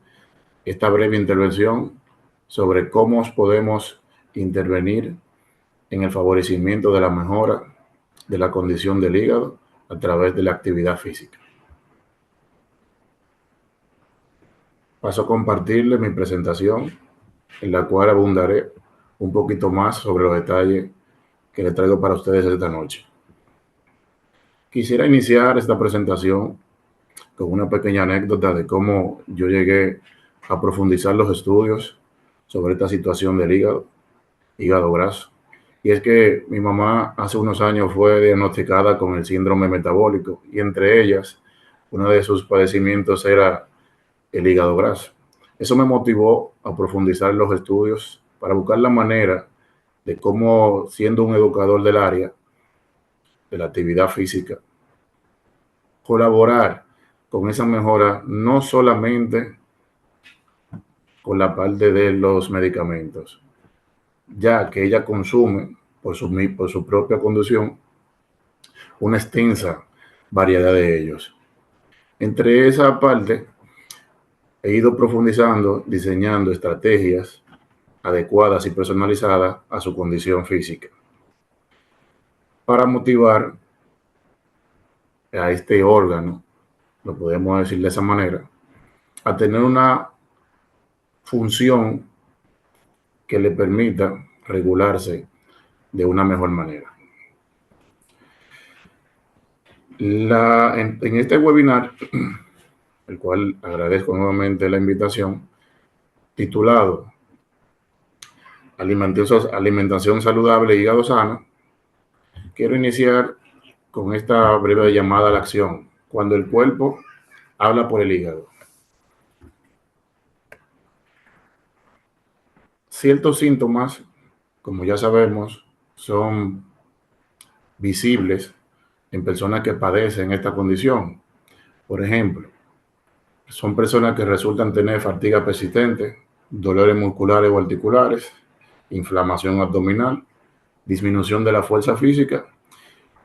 esta breve intervención sobre cómo podemos intervenir en el favorecimiento de la mejora de la condición del hígado a través de la actividad física. Paso a compartirles mi presentación, en la cual abundaré un poquito más sobre los detalles que les traigo para ustedes esta noche. Quisiera iniciar esta presentación con una pequeña anécdota de cómo yo llegué a profundizar los estudios sobre esta situación del hígado graso. Y es que mi mamá hace unos años fue diagnosticada con el síndrome metabólico y entre ellas, uno de sus padecimientos era el hígado graso. Eso me motivó a profundizar en los estudios para buscar la manera de cómo, siendo un educador del área de la actividad física, colaborar con esa mejora, no solamente con la parte de los medicamentos, ya que ella consume por su propia condición una extensa variedad de ellos. Entre esa parte, he ido profundizando, diseñando estrategias adecuadas y personalizadas a su condición física para motivar a este órgano, lo podemos decir de esa manera, a tener una función que le permita regularse de una mejor manera. En este webinar, el cual agradezco nuevamente la invitación, titulado Alimentación saludable y hígado sano, quiero iniciar con esta breve llamada a la acción, cuando el cuerpo habla por el hígado. Ciertos síntomas, como ya sabemos, son visibles en personas que padecen esta condición. Por ejemplo, son personas que resultan tener fatiga persistente, dolores musculares o articulares, inflamación abdominal, disminución de la fuerza física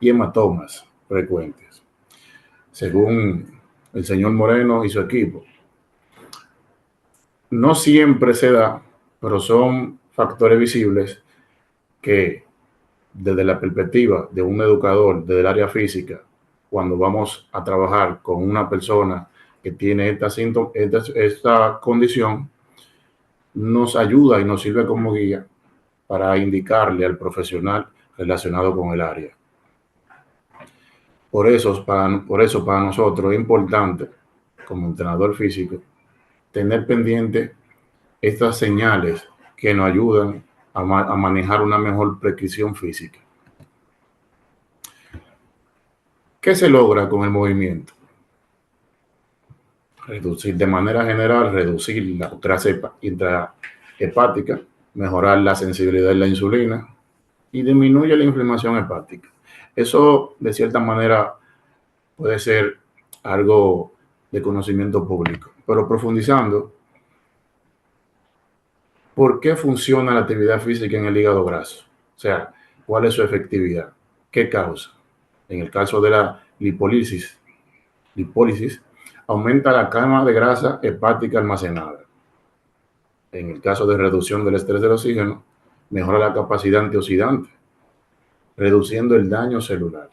y hematomas frecuentes. Según el señor Moreno y su equipo, no siempre se da, pero son factores visibles que desde la perspectiva de un educador del área física, cuando vamos a trabajar con una persona que tiene esta condición, nos ayuda y nos sirve como guía para indicarle al profesional relacionado con el área. Por eso para nosotros es importante, como entrenador físico, tener pendiente estas señales que nos ayudan a manejar una mejor prescripción física. ¿Qué se logra con el movimiento? De manera general, reducir la grasa intrahepática, mejorar la sensibilidad de la insulina y disminuye la inflamación hepática. Eso, de cierta manera, puede ser algo de conocimiento público, pero profundizando, ¿por qué funciona la actividad física en el hígado graso? O sea, ¿cuál es su efectividad? ¿Qué causa? En el caso de la lipólisis, aumenta la cama de grasa hepática almacenada. En el caso de reducción del estrés del oxígeno, mejora la capacidad antioxidante, reduciendo el daño celular.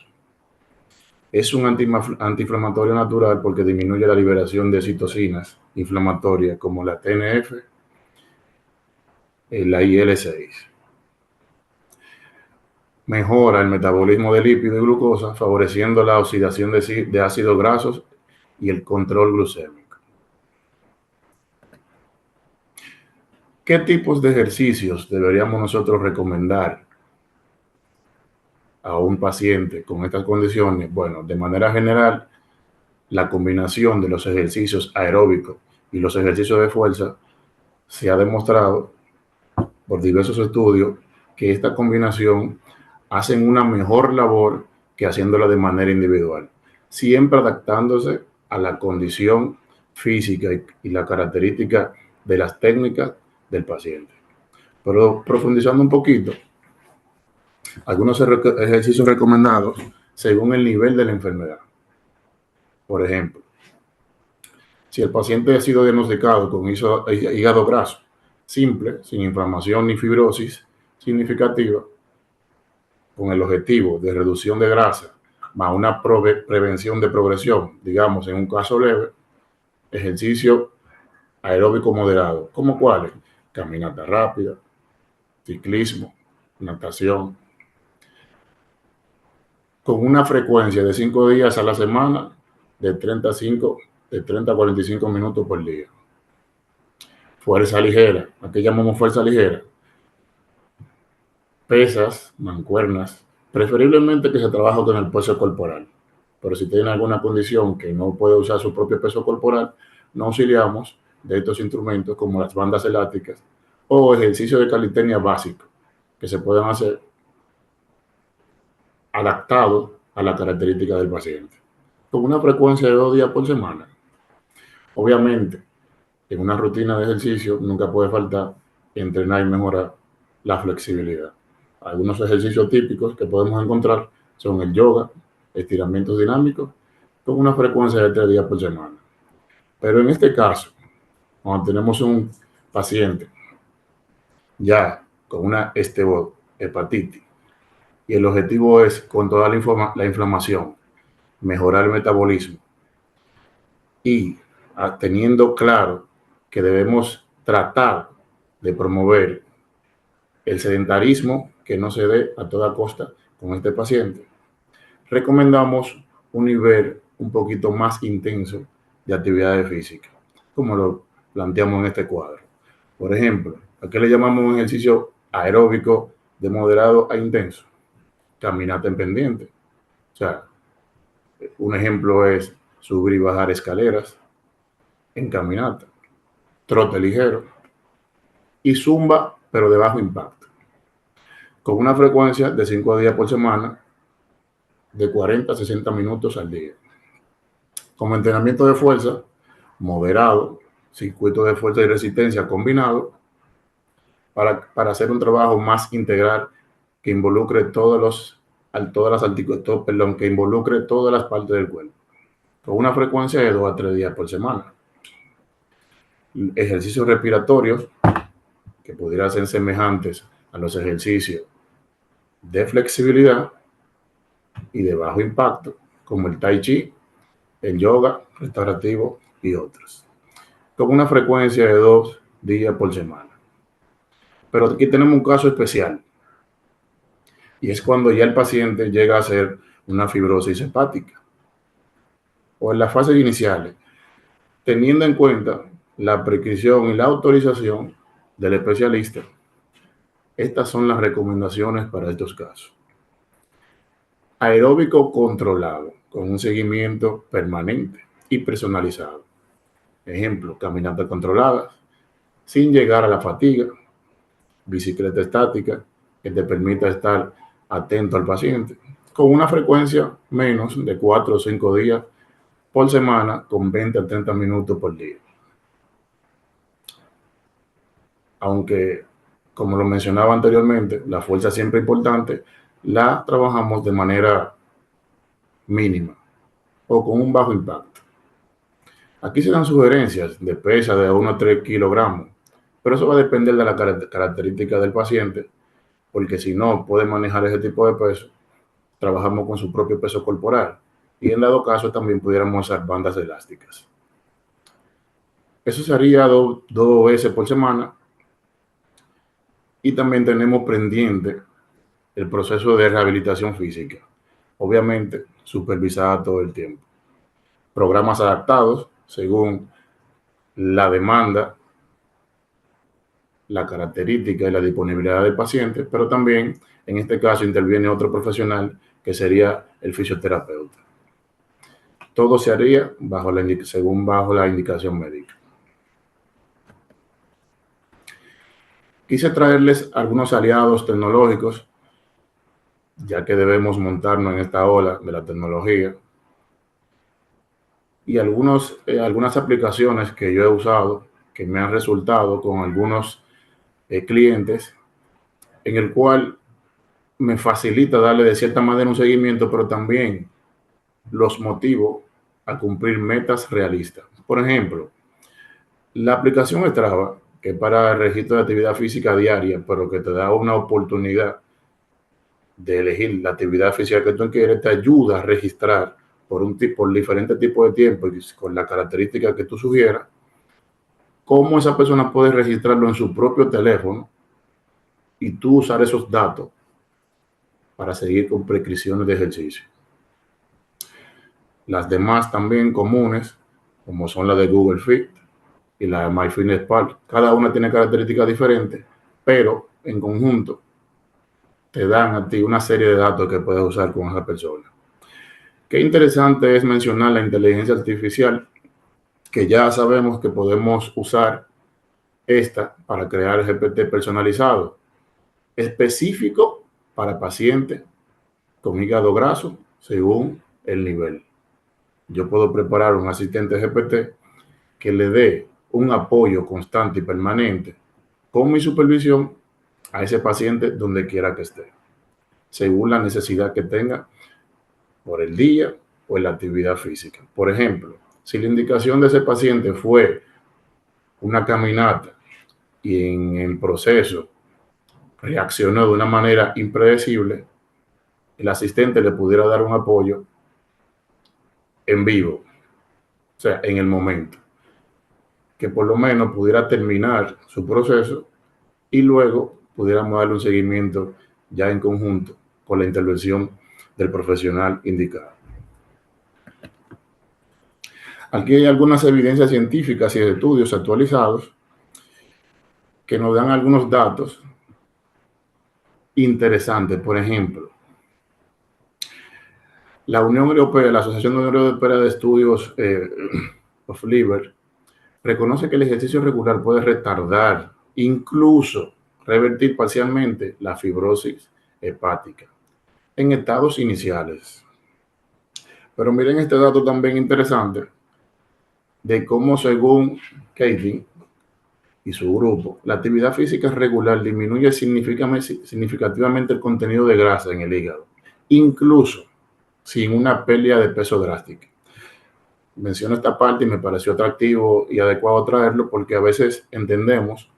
Es un antiinflamatorio natural porque disminuye la liberación de citocinas inflamatorias como la TNF, la IL-6. Mejora el metabolismo de lípidos y glucosa, favoreciendo la oxidación de ácidos grasos y el control glucémico. ¿Qué tipos de ejercicios deberíamos nosotros recomendar a un paciente con estas condiciones? Bueno, de manera general, la combinación de los ejercicios aeróbicos y los ejercicios de fuerza se ha demostrado por diversos estudios que esta combinación hacen una mejor labor que haciéndola de manera individual, siempre adaptándose a la condición física y la característica de las técnicas del paciente. Pero profundizando un poquito, algunos ejercicios recomendados según el nivel de la enfermedad. Por ejemplo, si el paciente ha sido diagnosticado con hígado graso simple, sin inflamación ni fibrosis significativa, con el objetivo de reducción de grasa, más una prevención de progresión, digamos en un caso leve, ejercicio aeróbico moderado, ¿como cuáles? Caminata rápida, ciclismo, natación, con una frecuencia de 5 días a la semana, de 30 a 45 minutos por día. Fuerza ligera, ¿a qué llamamos fuerza ligera? Pesas, mancuernas, preferiblemente que se trabaje con el peso corporal. Pero si tiene alguna condición que no puede usar su propio peso corporal, nos auxiliamos de estos instrumentos como las bandas elásticas o ejercicios de calistenia básicos que se pueden hacer adaptados a la característica del paciente. Con una frecuencia de 2 días por semana. Obviamente, en una rutina de ejercicio nunca puede faltar entrenar y mejorar la flexibilidad. Algunos ejercicios típicos que podemos encontrar son el yoga, estiramientos dinámicos, con una frecuencia de 3 días por semana. Pero en este caso, cuando tenemos un paciente ya con una hepatitis y el objetivo es controlar la inflamación, mejorar el metabolismo y teniendo claro que debemos tratar de promover el sedentarismo que no se dé a toda costa con este paciente, recomendamos un nivel un poquito más intenso de actividades físicas, como lo planteamos en este cuadro. Por ejemplo, ¿a qué le llamamos un ejercicio aeróbico de moderado a intenso? Caminata en pendiente. O sea, un ejemplo es subir y bajar escaleras en caminata, trote ligero y zumba, pero de bajo impacto, con una frecuencia de 5 días por semana, de 40 a 60 minutos al día. Como entrenamiento de fuerza, moderado, circuito de fuerza y resistencia combinado, para hacer un trabajo más integral que involucre que involucre todas las partes del cuerpo, con una frecuencia de 2 a 3 días por semana. Ejercicios respiratorios que pudieran ser semejantes a los ejercicios de flexibilidad y de bajo impacto, como el tai chi, el yoga restaurativo y otros, con una frecuencia de 2 días por semana. Pero aquí tenemos un caso especial, y es cuando ya el paciente llega a ser una fibrosis hepática, o en las fases iniciales, teniendo en cuenta la prescripción y la autorización del especialista. Estas son las recomendaciones para estos casos. Aeróbico controlado, con un seguimiento permanente y personalizado. Ejemplo, caminatas controladas, sin llegar a la fatiga, bicicleta estática, que te permita estar atento al paciente, con una frecuencia menos de 4 o 5 días por semana, con 20 a 30 minutos por día. Aunque, como lo mencionaba anteriormente, la fuerza siempre importante, la trabajamos de manera mínima o con un bajo impacto. Aquí se dan sugerencias de pesa de 1 a 3 kilogramos, pero eso va a depender de la característica del paciente, porque si no puede manejar ese tipo de peso, trabajamos con su propio peso corporal y en dado caso también pudiéramos usar bandas elásticas. Eso sería 2 veces por semana, y también tenemos pendiente el proceso de rehabilitación física, obviamente supervisada todo el tiempo. Programas adaptados según la demanda, la característica y la disponibilidad del paciente, pero también en este caso interviene otro profesional que sería el fisioterapeuta. Todo se haría bajo la indicación médica. Quise traerles algunos aliados tecnológicos, ya que debemos montarnos en esta ola de la tecnología, y algunas aplicaciones que yo he usado, que me han resultado con algunos clientes, en el cual me facilita darle de cierta manera un seguimiento, pero también los motivo a cumplir metas realistas. Por ejemplo, la aplicación Strava, que es para el registro de actividad física diaria, pero que te da una oportunidad de elegir la actividad física que tú quieres, te ayuda a registrar por diferentes tipos de tiempo y con la característica que tú sugieras, cómo esa persona puede registrarlo en su propio teléfono y tú usar esos datos para seguir con prescripciones de ejercicio. Las demás también comunes, como son las de Google Fit, y la MyFitnessPal. Cada una tiene características diferentes, pero en conjunto te dan a ti una serie de datos que puedes usar con esa persona. Qué interesante es mencionar la inteligencia artificial, que ya sabemos que podemos usar esta para crear GPT personalizado, específico para pacientes con hígado graso según el nivel. Yo puedo preparar un asistente GPT que le dé un apoyo constante y permanente con mi supervisión a ese paciente donde quiera que esté, según la necesidad que tenga por el día o en la actividad física. Por ejemplo, si la indicación de ese paciente fue una caminata y en el proceso reaccionó de una manera impredecible, el asistente le pudiera dar un apoyo en vivo, o sea, en el momento, que por lo menos pudiera terminar su proceso y luego pudiéramos darle un seguimiento ya en conjunto con la intervención del profesional indicado. Aquí hay algunas evidencias científicas y estudios actualizados que nos dan algunos datos interesantes. Por ejemplo, la Unión Europea, la Asociación Europea de Estudios of Liver, reconoce que el ejercicio regular puede retardar, incluso revertir parcialmente la fibrosis hepática en estados iniciales. Pero miren este dato también interesante de cómo, según Katie y su grupo, la actividad física regular disminuye significativamente el contenido de grasa en el hígado, incluso sin una pérdida de peso drástica. Menciono esta parte y me pareció atractivo y adecuado traerlo porque a veces entendemos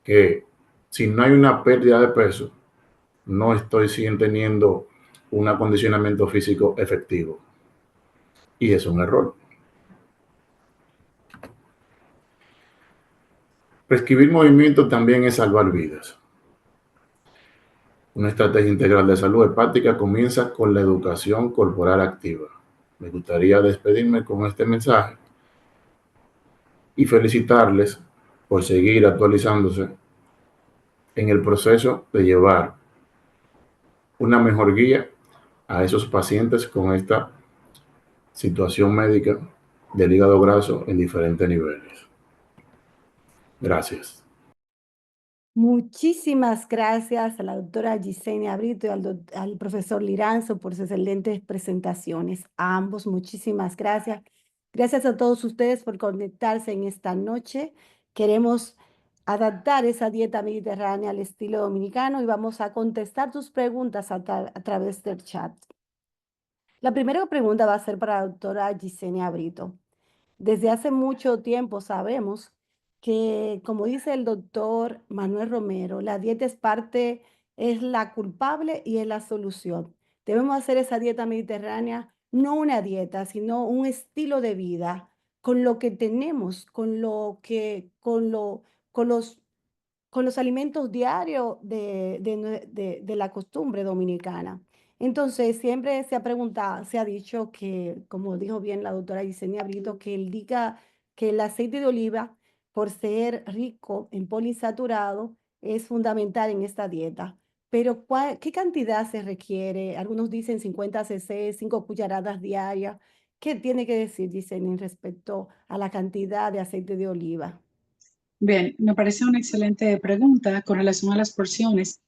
que si no hay una pérdida de peso, no estoy teniendo un acondicionamiento físico efectivo. Y es un error. Prescribir movimiento también es salvar vidas. Una estrategia integral de salud hepática comienza con la educación corporal activa. Me gustaría despedirme con este mensaje y felicitarles por seguir actualizándose en el proceso de llevar una mejor guía a esos pacientes con esta situación médica del hígado graso en diferentes niveles. Gracias. Muchísimas gracias a la doctora Yesenia Brito y al profesor Liranzo por sus excelentes presentaciones. A ambos, muchísimas gracias. Gracias a todos ustedes por conectarse en esta noche. Queremos adaptar esa dieta mediterránea al estilo dominicano y vamos a contestar tus preguntas a través del chat. La primera pregunta va a ser para la doctora Yesenia Brito. Desde hace mucho tiempo sabemos que, como dice el doctor Manuel Romero, la dieta es la culpable y es la solución. Debemos hacer esa dieta mediterránea, no una dieta, sino un estilo de vida con lo que tenemos, con los alimentos diarios de la costumbre dominicana. Entonces, siempre se ha preguntado, se ha dicho que, como dijo bien la doctora Yesenia Brito, que el aceite de oliva, por ser rico en poliinsaturado, es fundamental en esta dieta. Pero, ¿qué cantidad se requiere? Algunos dicen 50 cc, 5 cucharadas diarias. ¿Qué tiene que decir, Yesenia, respecto a la cantidad de aceite de oliva? Bien, me parece una excelente pregunta con relación a las porciones.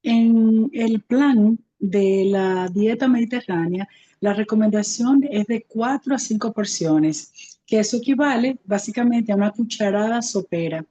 En el plan de la dieta mediterránea, la recomendación es de 4 a 5 porciones, que eso equivale básicamente a una cucharada sopera.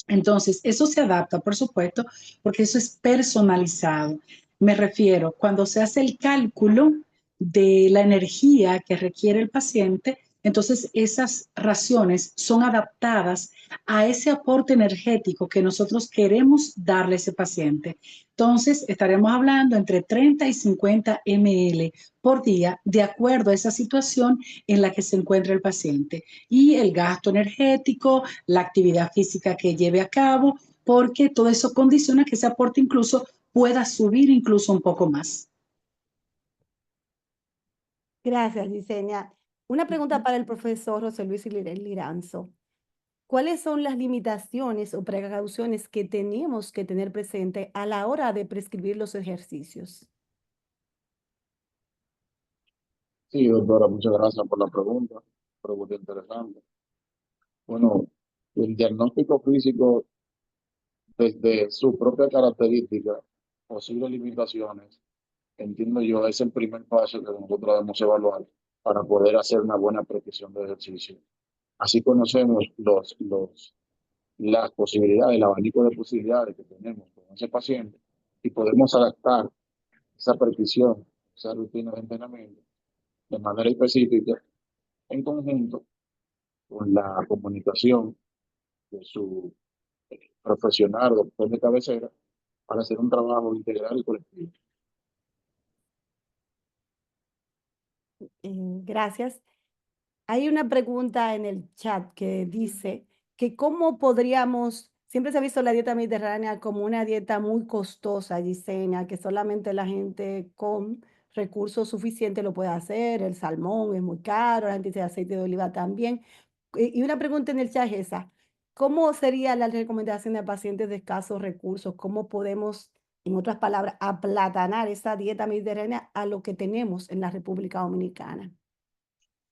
Entonces, eso se adapta, por supuesto, porque eso es personalizado. Me refiero, cuando se hace el cálculo de la energía que requiere el paciente, entonces esas raciones son adaptadas a ese aporte energético que nosotros queremos darle a ese paciente. Entonces, estaremos hablando entre 30 y 50 ml por día, de acuerdo a esa situación en la que se encuentra el paciente. Y el gasto energético, la actividad física que lleve a cabo, porque todo eso condiciona que ese aporte incluso pueda subir incluso un poco más. Gracias, Yesenia. Una pregunta para el profesor José Luis Liranzo. ¿cuáles son las limitaciones o precauciones que tenemos que tener presente a la hora de prescribir los ejercicios? Sí, doctora, muchas gracias por la pregunta interesante. Bueno, el diagnóstico físico, desde su propia característica, posibles limitaciones, entiendo yo, es el primer paso que nosotros debemos evaluar para poder hacer una buena prescripción de ejercicio. Así conocemos las posibilidades, el abanico de posibilidades que tenemos con ese paciente y podemos adaptar esa prescripción, esa rutina de entrenamiento de manera específica en conjunto con la comunicación de su profesional o doctor de cabecera para hacer un trabajo integral y colectivo. Gracias. Hay una pregunta en el chat que dice que cómo podríamos, siempre se ha visto la dieta mediterránea como una dieta muy costosa, Gisenia, que solamente la gente con recursos suficientes lo puede hacer, el salmón es muy caro, la gente dice aceite de oliva también. Y una pregunta en el chat es esa, ¿cómo sería la recomendación de pacientes de escasos recursos? ¿Cómo podemos, en otras palabras, aplatanar esa dieta mediterránea a lo que tenemos en la República Dominicana?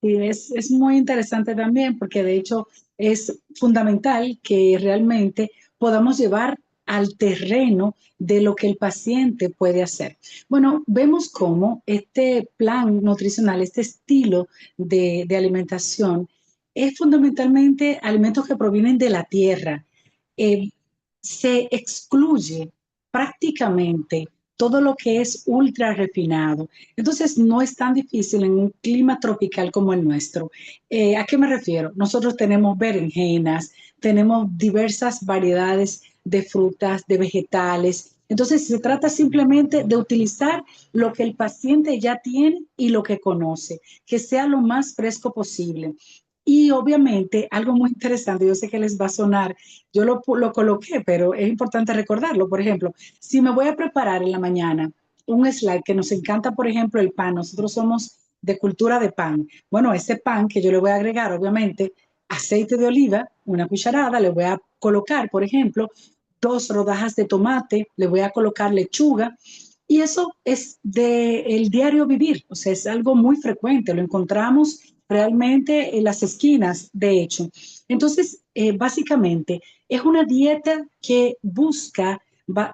Y es muy interesante también porque de hecho es fundamental que realmente podamos llevar al terreno de lo que el paciente puede hacer. Bueno, vemos cómo este plan nutricional, este estilo de alimentación, es fundamentalmente alimentos que provienen de la tierra. Eh, Se excluye prácticamente todo lo que es ultra refinado. Entonces, no es tan difícil en un clima tropical como el nuestro. ¿A qué me refiero? Nosotros tenemos berenjenas, tenemos diversas variedades de frutas, de vegetales. Entonces, se trata simplemente de utilizar lo que el paciente ya tiene y lo que conoce, que sea lo más fresco posible. Y obviamente, algo muy interesante, yo sé que les va a sonar, yo lo coloqué, pero es importante recordarlo. Por ejemplo, si me voy a preparar en la mañana un slide que nos encanta, por ejemplo, el pan, nosotros somos de cultura de pan. Bueno, ese pan que yo le voy a agregar, obviamente, aceite de oliva, una cucharada, le voy a colocar, por ejemplo, 2 rodajas de tomate, le voy a colocar lechuga, y eso es del diario vivir, o sea, es algo muy frecuente, lo encontramos realmente en las esquinas, de hecho. Entonces, básicamente, es una dieta que busca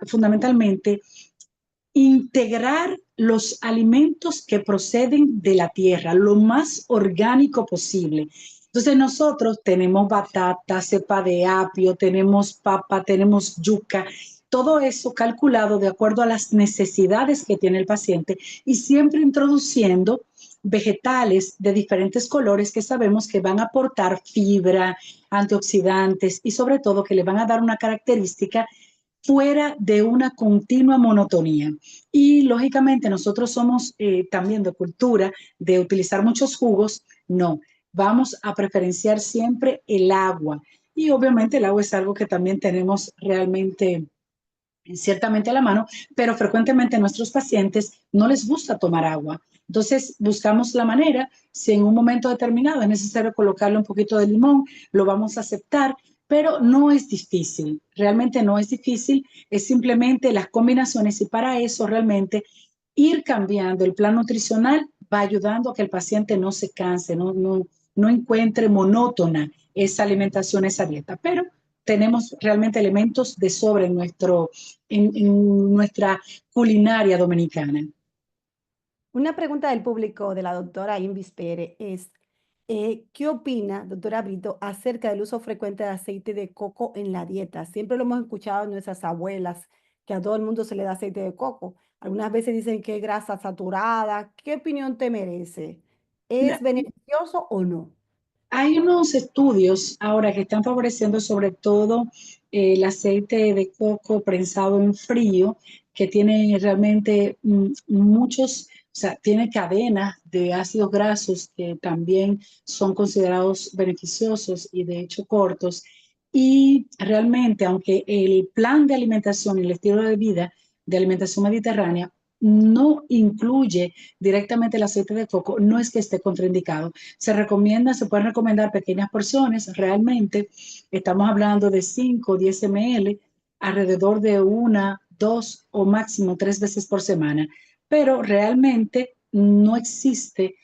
fundamentalmente integrar los alimentos que proceden de la tierra, lo más orgánico posible. Entonces nosotros tenemos batata, cepa de apio, tenemos papa, tenemos yuca, todo eso calculado de acuerdo a las necesidades que tiene el paciente y siempre introduciendo vegetales de diferentes colores que sabemos que van a aportar fibra, antioxidantes y sobre todo que le van a dar una característica fuera de una continua monotonía. Y lógicamente nosotros somos también de cultura de utilizar muchos jugos, no, vamos a preferenciar siempre el agua. Y obviamente el agua es algo que también tenemos realmente ciertamente a la mano, pero frecuentemente a nuestros pacientes no les gusta tomar agua. Entonces buscamos la manera, si en un momento determinado es necesario colocarle un poquito de limón, lo vamos a aceptar, pero no es difícil, realmente no es difícil, es simplemente las combinaciones y para eso realmente ir cambiando el plan nutricional va ayudando a que el paciente no se canse, no encuentre monótona esa alimentación, esa dieta, pero tenemos realmente elementos de sobra en nuestra culinaria dominicana. Una pregunta del público de la doctora Invis Pérez es, ¿qué opina, doctora Brito, acerca del uso frecuente de aceite de coco en la dieta? Siempre lo hemos escuchado en nuestras abuelas, que a todo el mundo se le da aceite de coco. Algunas veces dicen que es grasa saturada. ¿Qué opinión te merece? ¿Es Mira, beneficioso o no? hay unos estudios ahora que están favoreciendo sobre todo el aceite de coco prensado en frío, que tiene realmente muchos, o sea, tiene cadenas de ácidos grasos que también son considerados beneficiosos y de hecho cortos. Y realmente, aunque el plan de alimentación y el estilo de vida de alimentación mediterránea no incluye directamente el aceite de coco, no es que esté contraindicado. Se pueden recomendar pequeñas porciones, realmente estamos hablando de 5 o 10 ml, alrededor de 1, 2 o máximo 3 veces por semana, pero realmente no existe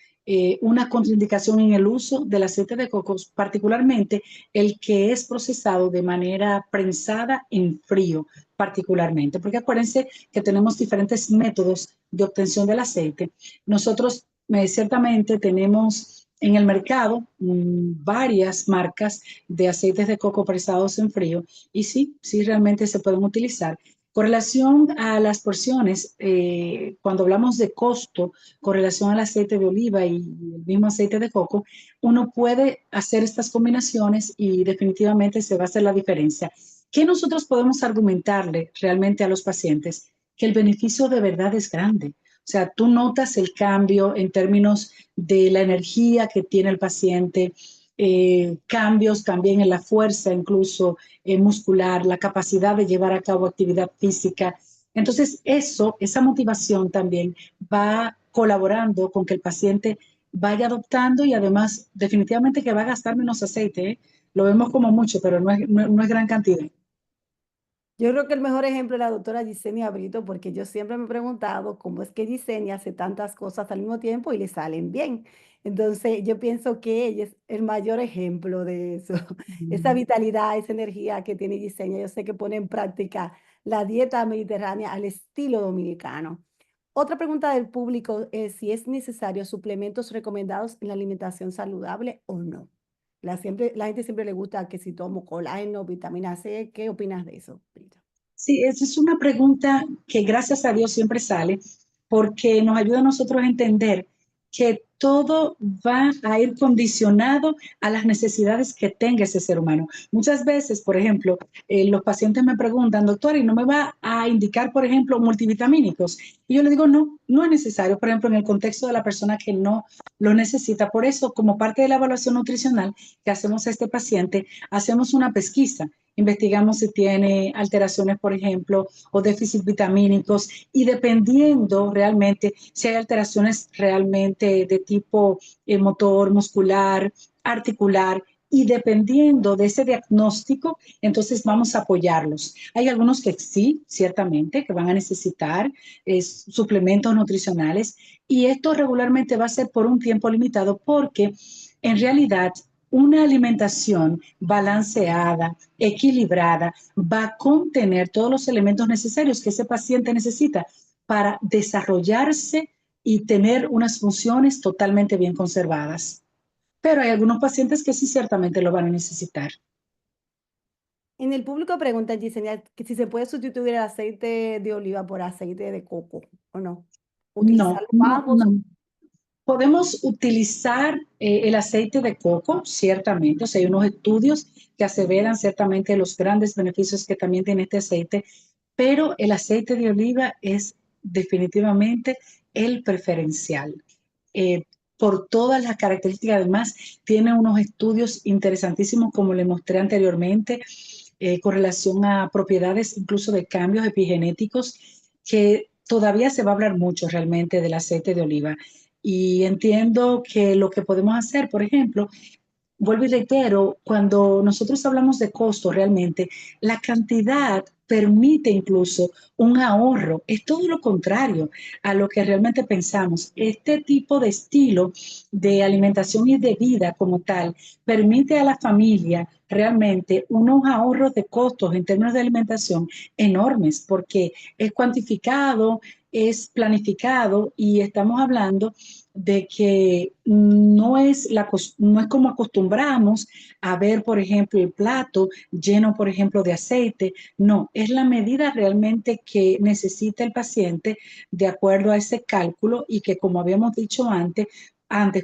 una contraindicación en el uso del aceite de coco, particularmente el que es procesado de manera prensada en frío, particularmente, porque acuérdense que tenemos diferentes métodos de obtención del aceite. Nosotros ciertamente tenemos en el mercado varias marcas de aceites de coco presados en frío y sí realmente se pueden utilizar. Con relación a las porciones, cuando hablamos de costo, con relación al aceite de oliva y el mismo aceite de coco, uno puede hacer estas combinaciones y definitivamente se va a hacer la diferencia. ¿Qué nosotros podemos argumentarle realmente a los pacientes? Que el beneficio de verdad es grande. O sea, tú notas el cambio en términos de la energía que tiene el paciente, cambios también en la fuerza, incluso muscular, la capacidad de llevar a cabo actividad física. Entonces, esa motivación también va colaborando con que el paciente vaya adoptando y además definitivamente que va a gastar menos aceite, ¿eh? Lo vemos como mucho, pero no es gran cantidad. Yo creo que el mejor ejemplo es la doctora Yesenia Brito, porque yo siempre me he preguntado cómo es que Yesenia hace tantas cosas al mismo tiempo y le salen bien. Entonces, yo pienso que ella es el mayor ejemplo de eso. Esa vitalidad, esa energía que tiene Yesenia, yo sé que pone en práctica la dieta mediterránea al estilo dominicano. Otra pregunta del público es si es necesario suplementos recomendados en la alimentación saludable o no. La gente siempre le gusta que si tomo colágeno, vitamina C, ¿qué opinas de eso, Brito? Sí, esa es una pregunta que gracias a Dios siempre sale porque nos ayuda a nosotros a entender que todo va a ir condicionado a las necesidades que tenga ese ser humano. Muchas veces, por ejemplo, los pacientes me preguntan, doctor, ¿y no me va a indicar, por ejemplo, multivitamínicos? Y yo le digo, no es necesario, por ejemplo, en el contexto de la persona que no lo necesita. Por eso, como parte de la evaluación nutricional que hacemos a este paciente, hacemos una pesquisa. Investigamos si tiene alteraciones, por ejemplo, o déficit vitamínicos y dependiendo realmente si hay alteraciones realmente de tipo motor, muscular, articular, y dependiendo de ese diagnóstico, entonces vamos a apoyarlos. Hay algunos que sí, ciertamente, que van a necesitar suplementos nutricionales y esto regularmente va a ser por un tiempo limitado porque en realidad una alimentación balanceada, equilibrada, va a contener todos los elementos necesarios que ese paciente necesita para desarrollarse y tener unas funciones totalmente bien conservadas. Pero hay algunos pacientes que sí ciertamente lo van a necesitar. En el público preguntan, Gisenia, que si se puede sustituir el aceite de oliva por aceite de coco o no. Utilizarlo ambos. No. Podemos utilizar el aceite de coco, ciertamente. O sea, hay unos estudios que aseveran ciertamente los grandes beneficios que también tiene este aceite, pero el aceite de oliva es definitivamente el preferencial. Eh, por todas las características, además, tiene unos estudios interesantísimos, como le mostré anteriormente, con relación a propiedades incluso de cambios epigenéticos, que todavía se va a hablar mucho realmente del aceite de oliva. Y entiendo que lo que podemos hacer, por ejemplo, vuelvo y reitero, cuando nosotros hablamos de costo realmente, la cantidad permite incluso un ahorro. Es todo lo contrario a lo que realmente pensamos. Este tipo de estilo de alimentación y de vida como tal permite a la familia realmente unos ahorros de costos en términos de alimentación enormes porque es cuantificado, es planificado y estamos hablando de que no es como acostumbramos a ver, por ejemplo, el plato lleno, por ejemplo, de aceite. No, es la medida realmente que necesita el paciente de acuerdo a ese cálculo y que, como habíamos dicho antes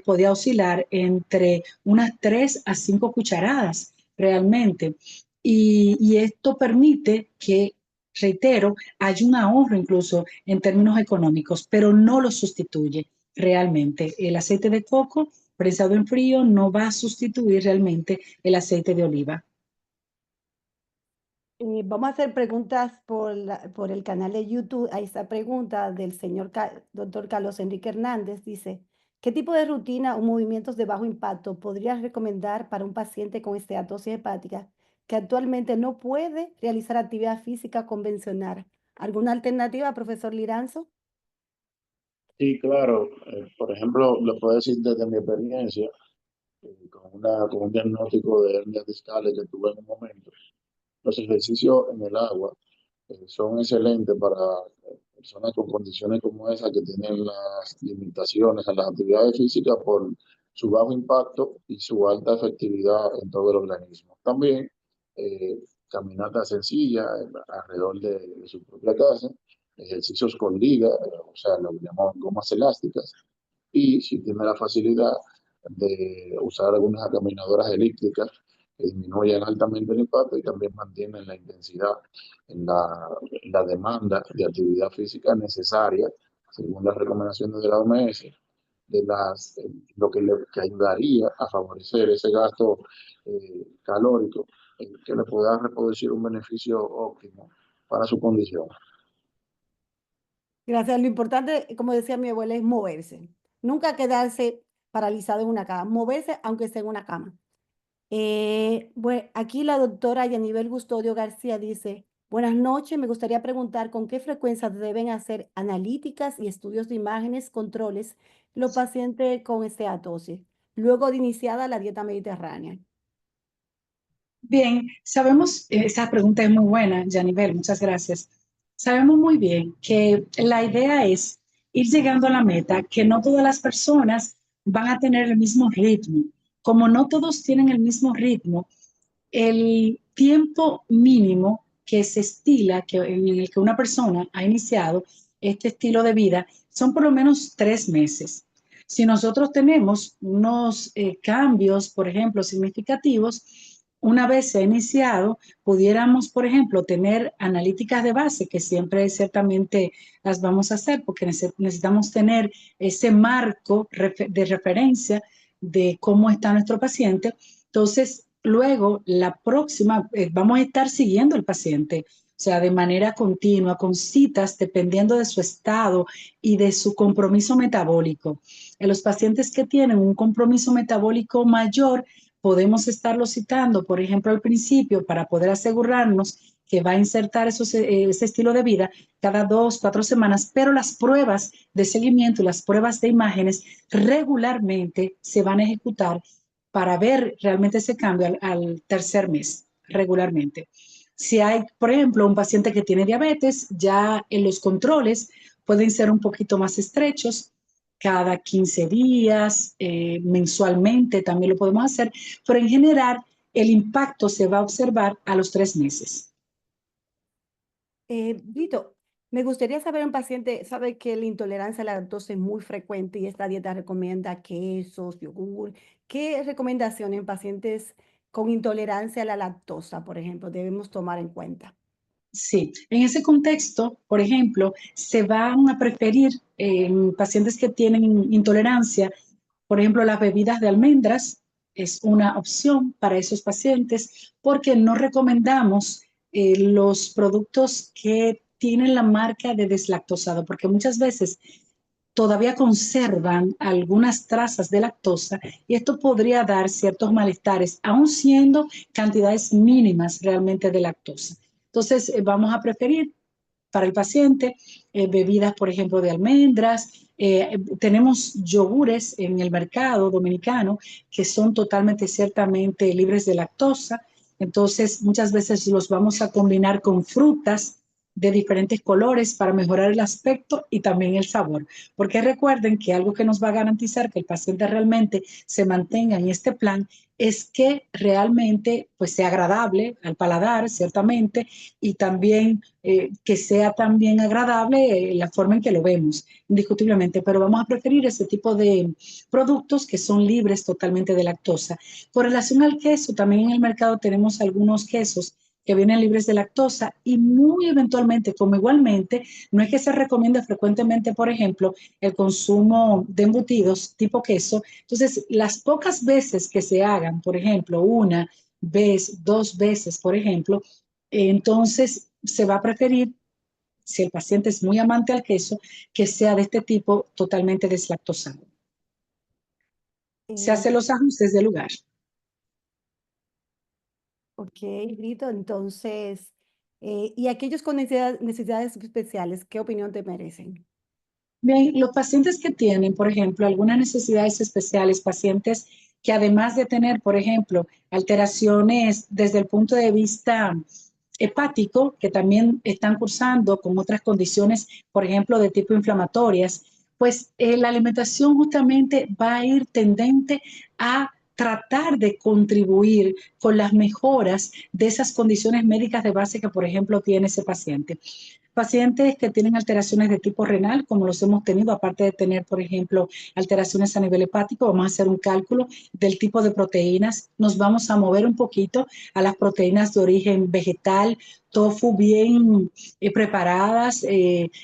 podía oscilar entre unas 3 a 5 cucharadas realmente. Y esto permite que, reitero, hay un ahorro incluso en términos económicos, pero no lo sustituye realmente. El aceite de coco prensado en frío no va a sustituir realmente el aceite de oliva. Vamos a hacer preguntas por el canal de YouTube. Ahí está pregunta del señor doctor Carlos Enrique Hernández. Dice, ¿qué tipo de rutina o movimientos de bajo impacto podrías recomendar para un paciente con esteatosis hepática que actualmente no puede realizar actividad física convencional? ¿Alguna alternativa, profesor Liranzo? Sí, claro. Por ejemplo, lo puedo decir desde mi experiencia, con un diagnóstico de hernias discales que tuve en un momento. Los ejercicios en el agua son excelentes para personas con condiciones como esa que tienen las limitaciones a las actividades físicas por su bajo impacto y su alta efectividad en todo el organismo. También caminata sencilla alrededor de su propia casa, ejercicios con liga, o sea, lo que llamamos gomas elásticas, y si tiene la facilidad de usar algunas caminadoras elípticas que disminuyen altamente el impacto y también mantienen la intensidad en la demanda de actividad física necesaria, según las recomendaciones de la OMS, lo que ayudaría a favorecer ese gasto calórico que le pueda reproducir un beneficio óptimo para su condición. Gracias. Lo importante, como decía mi abuela, es moverse. Nunca quedarse paralizado en una cama. Moverse aunque esté en una cama. Bueno, aquí la doctora Yanibel Custodio García dice, buenas noches, me gustaría preguntar con qué frecuencia deben hacer analíticas y estudios de imágenes, controles los pacientes con esteatosis, luego de iniciada la dieta mediterránea. Bien, sabemos, esa pregunta es muy buena, Janibel, muchas gracias. Sabemos muy bien que la idea es ir llegando a la meta, que no todas las personas van a tener el mismo ritmo. Como no todos tienen el mismo ritmo, el tiempo mínimo que se estila, en el que una persona ha iniciado este estilo de vida, son por lo menos 3 meses. Si nosotros tenemos unos cambios, por ejemplo, significativos, una vez se ha iniciado, pudiéramos, por ejemplo, tener analíticas de base, que siempre ciertamente las vamos a hacer, porque necesitamos tener ese marco de referencia de cómo está nuestro paciente. Entonces, luego, la próxima, vamos a estar siguiendo al paciente, o sea, de manera continua, con citas, dependiendo de su estado y de su compromiso metabólico. En los pacientes que tienen un compromiso metabólico mayor, podemos estarlo citando, por ejemplo, al principio, para poder asegurarnos que va a insertar ese estilo de vida cada 2, 4 semanas, pero las pruebas de seguimiento y las pruebas de imágenes regularmente se van a ejecutar para ver realmente ese cambio al tercer mes, regularmente. Si hay, por ejemplo, un paciente que tiene diabetes, ya en los controles pueden ser un poquito más estrechos, cada 15 días, mensualmente también lo podemos hacer, pero en general el impacto se va a observar a los 3 meses. Vito, me gustaría saber, un paciente sabe que la intolerancia a la lactosa es muy frecuente y esta dieta recomienda quesos, yogur. ¿Qué recomendaciones en pacientes con intolerancia a la lactosa, por ejemplo, debemos tomar en cuenta? Sí, en ese contexto, por ejemplo, se van a preferir en pacientes que tienen intolerancia, por ejemplo, las bebidas de almendras es una opción para esos pacientes porque no recomendamos los productos que tienen la marca de deslactosado, porque muchas veces todavía conservan algunas trazas de lactosa y esto podría dar ciertos malestares, aun siendo cantidades mínimas realmente de lactosa. Entonces, vamos a preferir para el paciente bebidas, por ejemplo, de almendras. Tenemos yogures en el mercado dominicano que son totalmente, ciertamente libres de lactosa. Entonces, muchas veces los vamos a combinar con frutas de diferentes colores para mejorar el aspecto y también el sabor. Porque recuerden que algo que nos va a garantizar que el paciente realmente se mantenga en este plan es que realmente pues sea agradable al paladar, ciertamente, y también que sea también agradable la forma en que lo vemos, indiscutiblemente, pero vamos a preferir ese tipo de productos que son libres totalmente de lactosa. Con relación al queso, también en el mercado tenemos algunos quesos que vienen libres de lactosa y muy eventualmente, como igualmente, no es que se recomiende frecuentemente, por ejemplo, el consumo de embutidos tipo queso. Entonces, las pocas veces que se hagan, por ejemplo, una vez, 2 veces, por ejemplo, Entonces, se va a preferir, si el paciente es muy amante al queso, que sea de este tipo totalmente deslactosado. Se hacen los ajustes del lugar. Ok, Brito, entonces, y aquellos con necesidades especiales, ¿qué opinión te merecen? Bien, los pacientes que tienen, por ejemplo, algunas necesidades especiales, pacientes que además de tener, por ejemplo, alteraciones desde el punto de vista hepático, que también están cursando con otras condiciones, por ejemplo, de tipo inflamatorias, pues la alimentación justamente va a ir tendente a tratar de contribuir con las mejoras de esas condiciones médicas de base que, por ejemplo, tiene ese paciente. Pacientes que tienen alteraciones de tipo renal, como los hemos tenido, aparte de tener, por ejemplo, alteraciones a nivel hepático, vamos a hacer un cálculo del tipo de proteínas. Nos vamos a mover un poquito a las proteínas de origen vegetal, tofu bien preparadas,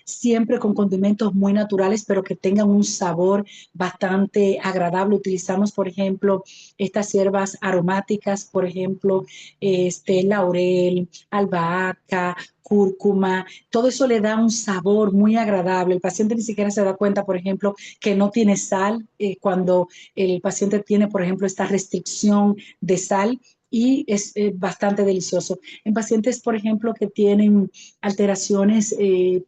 siempre con condimentos muy naturales, pero que tengan un sabor bastante agradable. Utilizamos, por ejemplo, estas hierbas aromáticas, por ejemplo, laurel, albahaca, cúrcuma, todo eso le da un sabor muy agradable. El paciente ni siquiera se da cuenta, por ejemplo, que no tiene sal cuando el paciente tiene, por ejemplo, esta restricción de sal y es bastante delicioso. En pacientes, por ejemplo, que tienen alteraciones,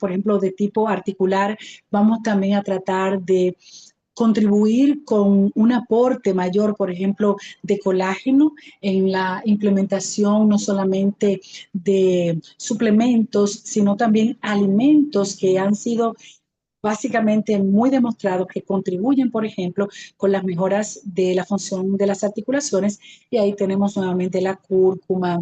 por ejemplo, de tipo articular, vamos también a tratar de contribuir con un aporte mayor, por ejemplo, de colágeno en la implementación no solamente de suplementos, sino también alimentos que han sido básicamente muy demostrados que contribuyen, por ejemplo, con las mejoras de la función de las articulaciones. Y ahí tenemos nuevamente la cúrcuma,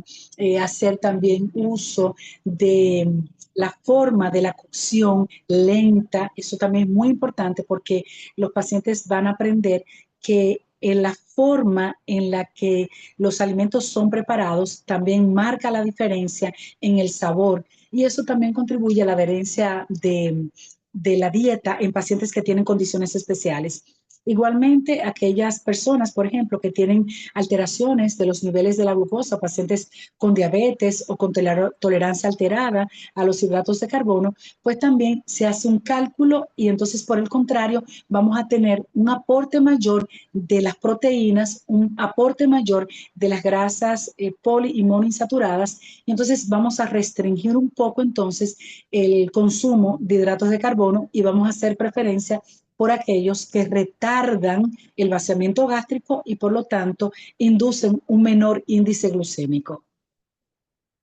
hacer también uso de la forma de la cocción lenta. Eso también es muy importante porque los pacientes van a aprender que en la forma en la que los alimentos son preparados también marca la diferencia en el sabor y eso también contribuye a la adherencia de la dieta en pacientes que tienen condiciones especiales. Igualmente, aquellas personas, por ejemplo, que tienen alteraciones de los niveles de la glucosa, pacientes con diabetes o con tolerancia alterada a los hidratos de carbono, pues también se hace un cálculo y entonces, por el contrario, vamos a tener un aporte mayor de las proteínas, un aporte mayor de las grasas poli y monoinsaturadas, y entonces vamos a restringir un poco entonces el consumo de hidratos de carbono y vamos a hacer preferencia por aquellos que retardan el vaciamiento gástrico y por lo tanto inducen un menor índice glucémico.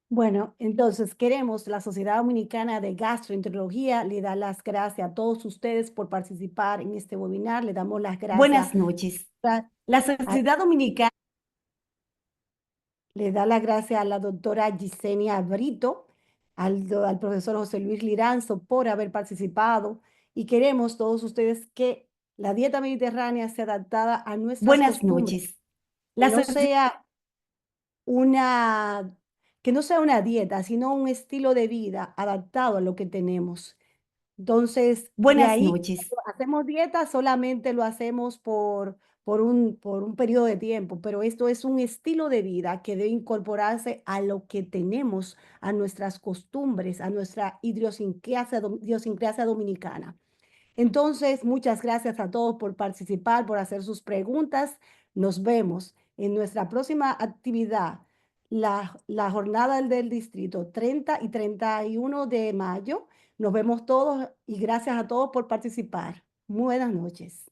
Bueno, entonces la Sociedad Dominicana de Gastroenterología le da las gracias a todos ustedes por participar en este webinar. Le damos las gracias. Buenas noches. La Sociedad Dominicana le da las gracias a la doctora Gisenia Brito, al profesor José Luis Liranzo por haber participado y queremos todos ustedes que la dieta mediterránea sea adaptada a nuestras Buenas costumbres. noches. Que no sea una dieta, sino un estilo de vida adaptado a lo que tenemos. Entonces, de Buenas ahí, noches. cuando hacemos dieta, solamente lo hacemos por un periodo de tiempo, pero esto es un estilo de vida que debe incorporarse a lo que tenemos, a nuestras costumbres, a nuestra idiosincrasia dominicana. Entonces, muchas gracias a todos por participar, por hacer sus preguntas. Nos vemos en nuestra próxima actividad, la jornada del distrito 30 y 31 de mayo. Nos vemos todos y gracias a todos por participar. Muy buenas noches.